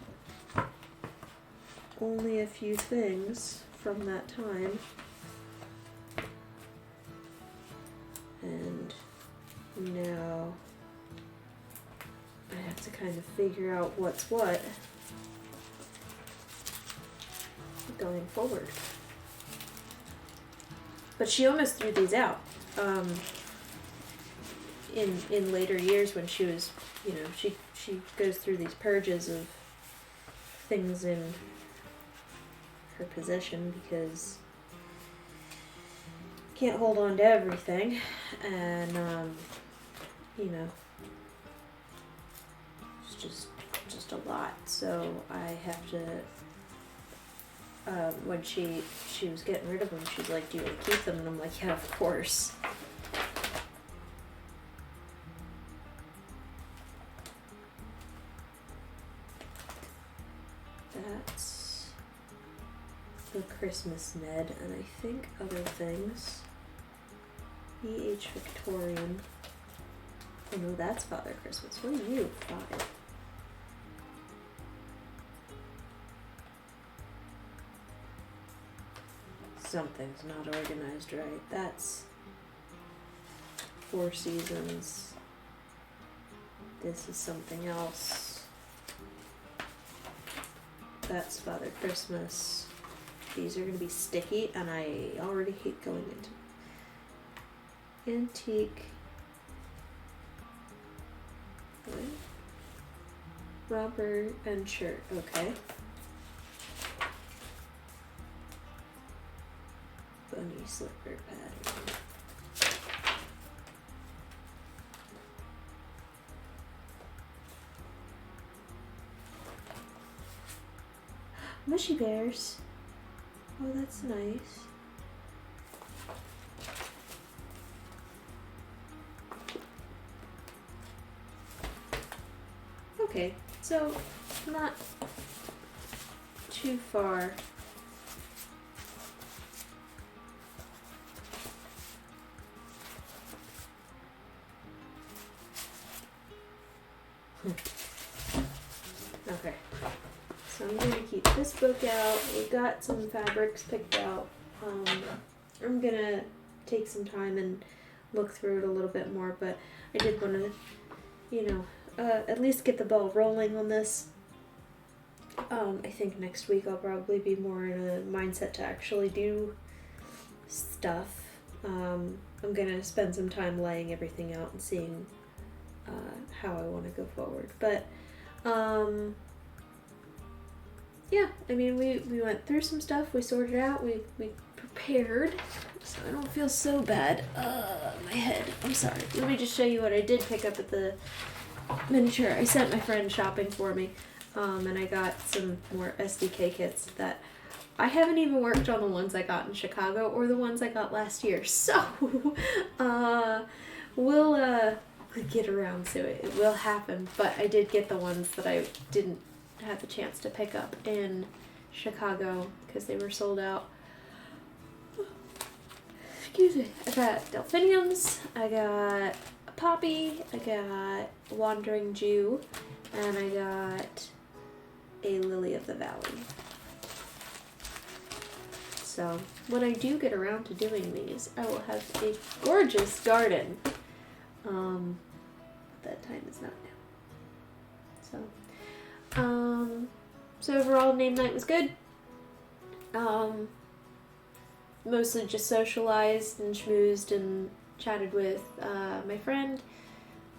only a few things from that time. And now I have to kind of figure out what's what going forward. But she almost threw these out. In later years when she was, you know, she goes through these purges of things in her possession because can't hold on to everything, and you know, it's just a lot. So I have to. When she was getting rid of them, she's like, "Do you want to keep them?" And I'm like, "Yeah, of course." That's the Christmas Ned, and I think other things. E.H. Victorian. Oh no, that's Father Christmas. What are you? 5. Something's not organized right. That's 4 Seasons. This is something else. That's Father Christmas. These are going to be sticky, and I already hate going into antique. What? Rubber and shirt. Okay. Bunny slipper pattern. Mushy bears. Oh, that's nice. Okay, so not too far. Okay, so I'm going to keep this book out. We've got some fabrics picked out. I'm going to take some time and look through it a little bit more, but I did want to, you know, at least get the ball rolling on this. I think next week I'll probably be more in a mindset to actually do stuff. I'm going to spend some time laying everything out and seeing how I want to go forward. But, yeah, I mean, we went through some stuff, we sorted out, we prepared, so I don't feel so bad. My head, I'm sorry. Let me just show you what I did pick up at the miniature. I sent my friend shopping for me, and I got some more SDK kits that I haven't even worked on the ones I got in Chicago or the ones I got last year, so we'll get around to it. It will happen, but I did get the ones that I didn't have the chance to pick up in Chicago because they were sold out. Excuse me. I got delphiniums, I got a poppy, I got a wandering Jew, and I got a lily of the valley. So when I do get around to doing these, I will have a gorgeous garden. That time is not now. So overall, name night was good. Mostly just socialized and schmoozed and chatted with my friend.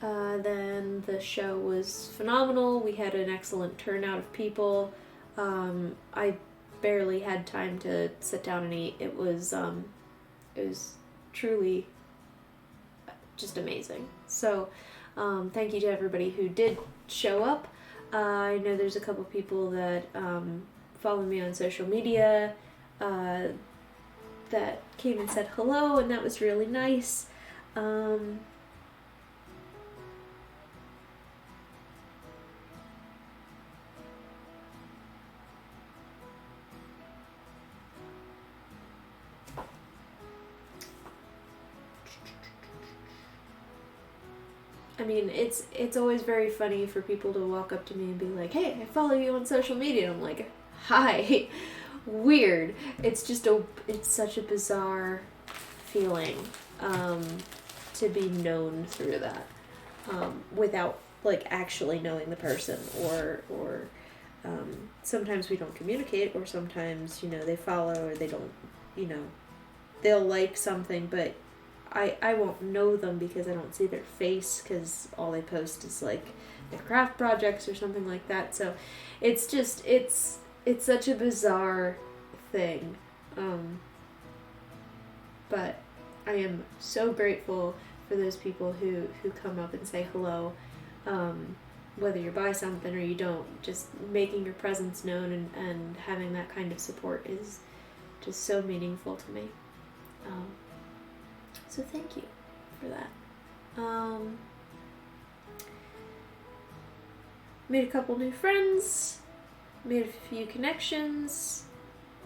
Then the show was phenomenal. We had an excellent turnout of people. I barely had time to sit down and eat. It was truly just amazing. So thank you to everybody who did show up. I know there's a couple people that follow me on social media that came and said hello, and that was really nice. I mean, it's always very funny for people to walk up to me and be like, "Hey, I follow you on social media." And I'm like, "Hi." Weird. It's such a bizarre feeling to be known through that without like actually knowing the person, or sometimes we don't communicate, or sometimes they follow, or they don't, they'll like something, but I won't know them because I don't see their face, because all they post is like their craft projects or something like that. So it's such a bizarre thing. But I am so grateful for those people who come up and say hello, whether you buy something or you don't. Just making your presence known and having that kind of support is just so meaningful to me. So thank you for that. Made a couple new friends, made a few connections,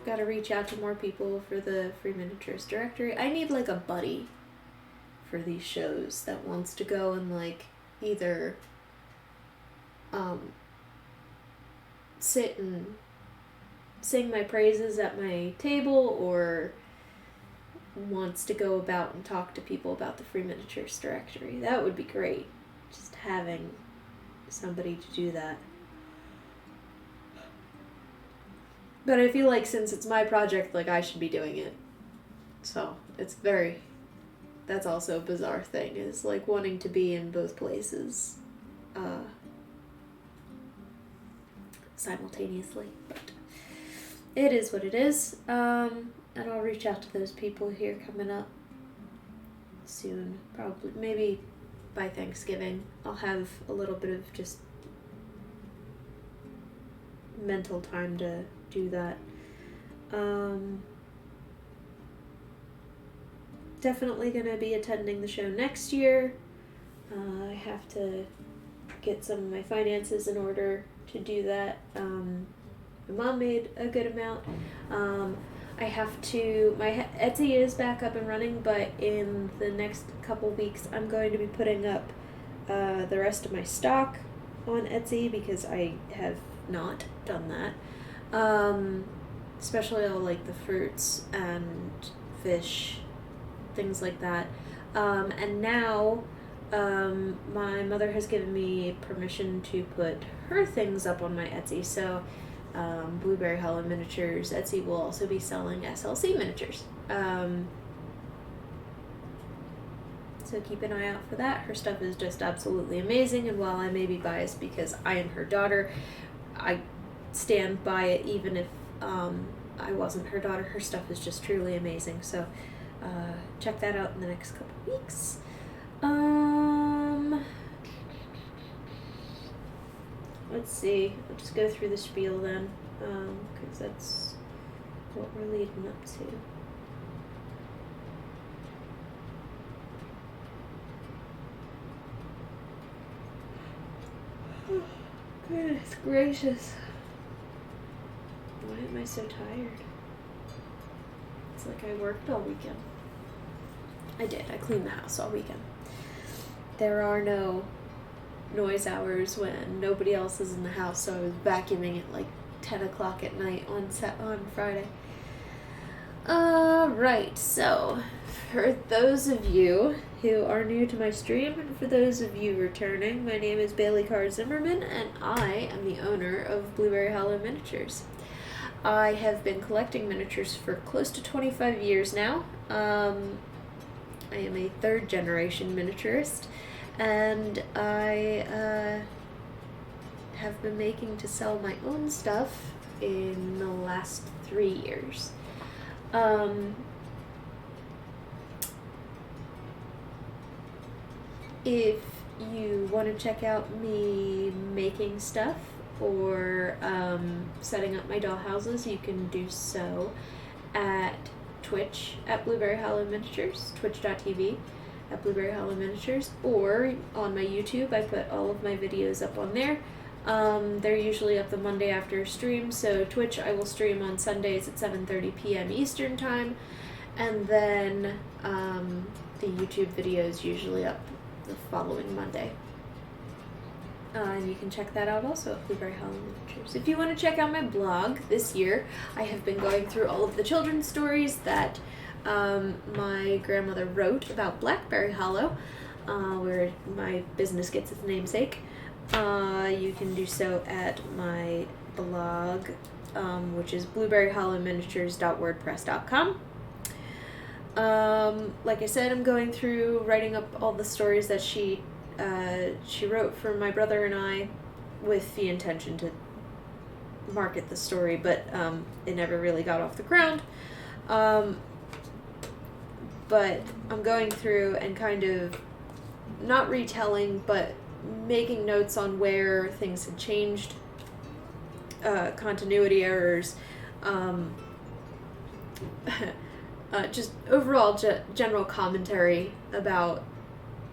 got to reach out to more people for the Free Miniatures directory. I need like a buddy for these shows that wants to go and like either sit and sing my praises at my table, or wants to go about and talk to people about the Free Miniatures directory. That would be great, just having somebody to do that. But I feel like since it's my project, like I should be doing it. So that's also a bizarre thing, is like wanting to be in both places simultaneously. But it is what it is. And I'll reach out to those people here coming up soon. Probably, maybe by Thanksgiving, I'll have a little bit of just mental time to do that. Definitely going to be attending the show next year. I have to get some of my finances in order to do that. My mom made a good amount. My Etsy is back up and running, but in the next couple weeks I'm going to be putting up the rest of my stock on Etsy, because I have not done that. Especially all like the fruits and fish, things like that. And now my mother has given me permission to put her things up on my Etsy, so Blueberry Hollow Miniatures Etsy will also be selling SLC miniatures. So keep an eye out for that. Her stuff is just absolutely amazing, and while I may be biased because I am her daughter, I stand by it even if I wasn't her daughter. Her stuff is just truly amazing. So check that out in the next couple weeks. Let's see. I'll just go through the spiel then, because that's what we're leading up to. Goodness gracious. Why am I so tired? It's like I worked all weekend. I did. I cleaned the house all weekend. There are no noise hours when nobody else is in the house, so I was vacuuming at like 10 o'clock at night on Friday. Alright, so for those of you who are new to my stream, and for those of you returning, my name is Bailey Carr Zimmerman, and I am the owner of Blueberry Hollow Miniatures. I have been collecting miniatures for close to 25 years now. I am a third generation miniaturist, and I have been making to sell my own stuff in the last 3 years. If you want to check out me making stuff or setting up my dollhouses, you can do so at Twitch at Blueberry Hollow Miniatures, twitch.tv at Blueberry Hollow Miniatures, or on my YouTube. I put all of my videos up on there. They're usually up the Monday after stream, so Twitch I will stream on Sundays at 7:30 p.m. Eastern Time, and then the YouTube video is usually up the following Monday. And you can check that out also at Blueberry Hollow Miniatures. If you want to check out my blog, this year I have been going through all of the children's stories that my grandmother wrote about Blackberry Hollow, where my business gets its namesake. You can do so at my blog, which is blueberryhollowminiatures.wordpress.com. Like I said, I'm going through writing up all the stories that she wrote for my brother and I, with the intention to market the story, but it never really got off the ground. But I'm going through and kind of not retelling, but making notes on where things had changed, continuity errors, just overall general commentary about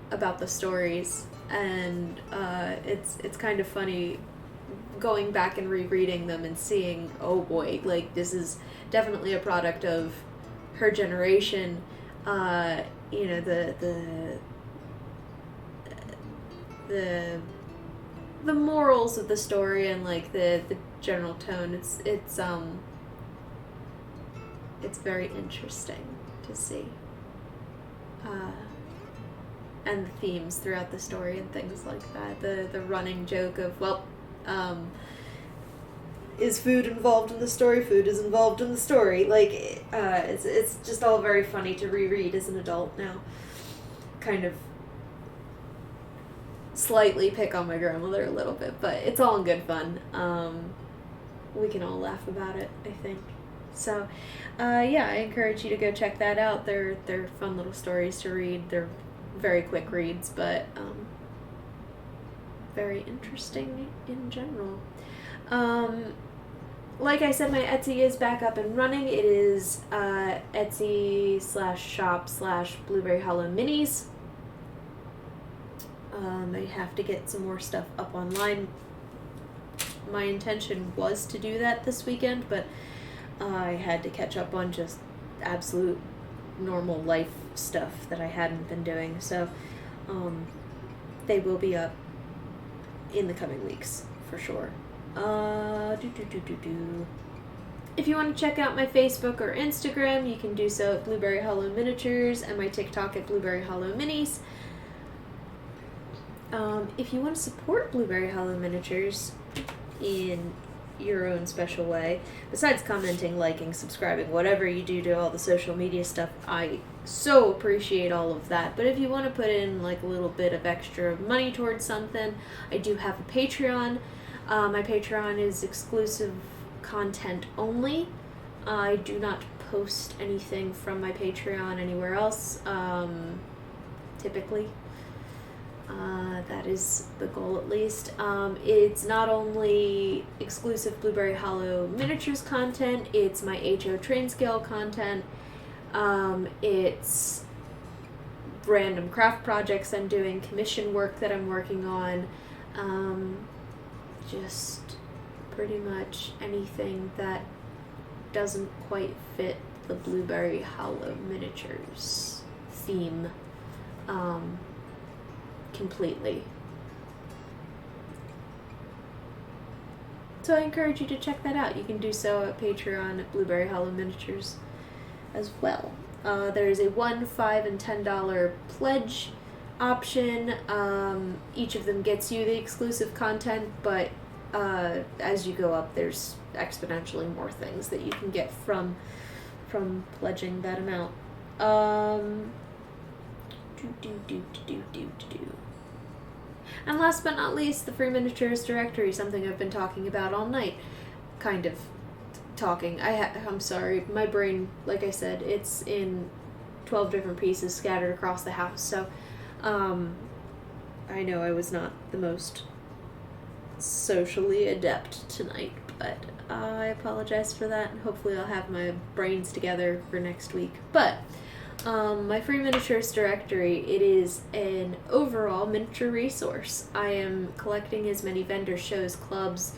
the stories, and it's kind of funny going back and rereading them and seeing, oh boy, like this is definitely a product of her generation. You know, the morals of the story and like the general tone. It's very interesting to see. And the themes throughout the story and things like that. The running joke of, well, is food involved in the story? Food is involved in the story. Like, it's just all very funny to reread as an adult now. Kind of slightly pick on my grandmother a little bit, but it's all in good fun. We can all laugh about it, I think. So, yeah, I encourage you to go check that out. They're fun little stories to read. They're very quick reads, but very interesting in general. Like I said, my Etsy is back up and running. It is Etsy/shop/blueberryhollowminis. I have to get some more stuff up online. My intention was to do that this weekend, but I had to catch up on just absolute normal life stuff that I hadn't been doing. So they will be up in the coming weeks for sure. If you want to check out my Facebook or Instagram, you can do so at Blueberry Hollow Miniatures, and my TikTok at Blueberry Hollow Minis. If you want to support Blueberry Hollow Miniatures in your own special way, besides commenting, liking, subscribing, whatever you do all the social media stuff, I so appreciate all of that. But if you want to put in like a little bit of extra money towards something, I do have a Patreon. My Patreon is exclusive content only. I do not post anything from my Patreon anywhere else, typically. That is the goal, at least. It's not only exclusive Blueberry Hollow Miniatures content, it's my HO train scale content, it's random craft projects I'm doing, commission work that I'm working on, just pretty much anything that doesn't quite fit the Blueberry Hollow Miniatures theme completely. So I encourage you to check that out. You can do so at Patreon at Blueberry Hollow Miniatures. as well. There is a $1, $5, and $10 pledge option. Each of them gets you the exclusive content, but as you go up, there's exponentially more things that you can get from pledging that amount. And last but not least, the Free Miniatures Directory, something I've been talking about all night. Kind of talking. I'm sorry, my brain, like I said, it's in 12 different pieces scattered across the house, so I know I was not the most socially adept tonight, but I apologize for that, and hopefully I'll have my brains together for next week. But my Free Miniatures Directory, it is an overall miniature resource. I am collecting as many vendor shows, clubs,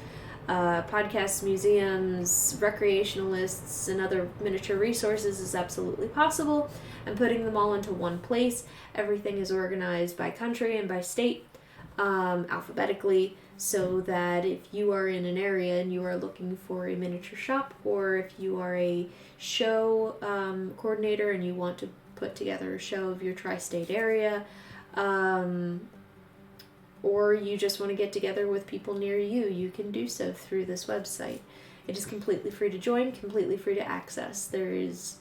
podcasts, museums, recreationalists, and other miniature resources as absolutely possible, and putting them all into one place. Everything is organized by country and by state, alphabetically, so that if you are in an area and you are looking for a miniature shop, or if you are a show coordinator and you want to put together a show of your tri-state area, or you just want to get together with people near you, you can do so through this website. It is completely free to join, completely free to access. There is,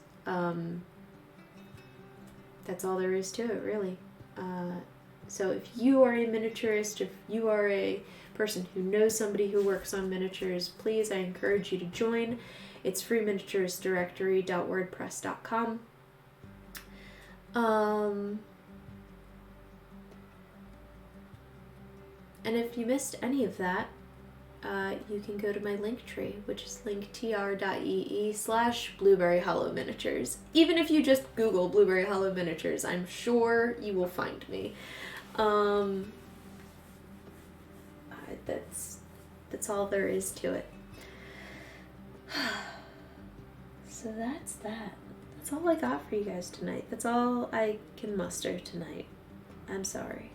that's all there is to it, really. So if you are a miniaturist, if you are a person who knows somebody who works on miniatures, please, I encourage you to join. It's freeminiaturesdirectory.wordpress.com. And if you missed any of that, you can go to my link tree, which is linktr.ee/blueberryhollowminiatures. Even if you just Google Blueberry Hollow Miniatures, I'm sure you will find me. That's all there is to it. So that's that. That's all I got for you guys tonight. That's all I can muster tonight. I'm sorry.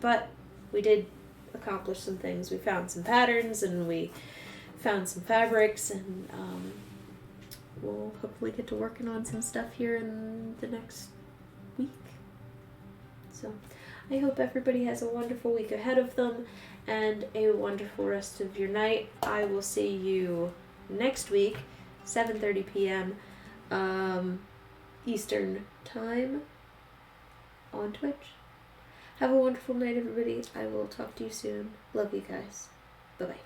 But we did accomplish some things. We found some patterns and we found some fabrics, and we'll hopefully get to working on some stuff here in the next week. So I hope everybody has a wonderful week ahead of them and a wonderful rest of your night. I will see you next week, 7:30 p.m. Eastern Time on Twitch. Have a wonderful night, everybody. I will talk to you soon. Love you guys. Bye-bye.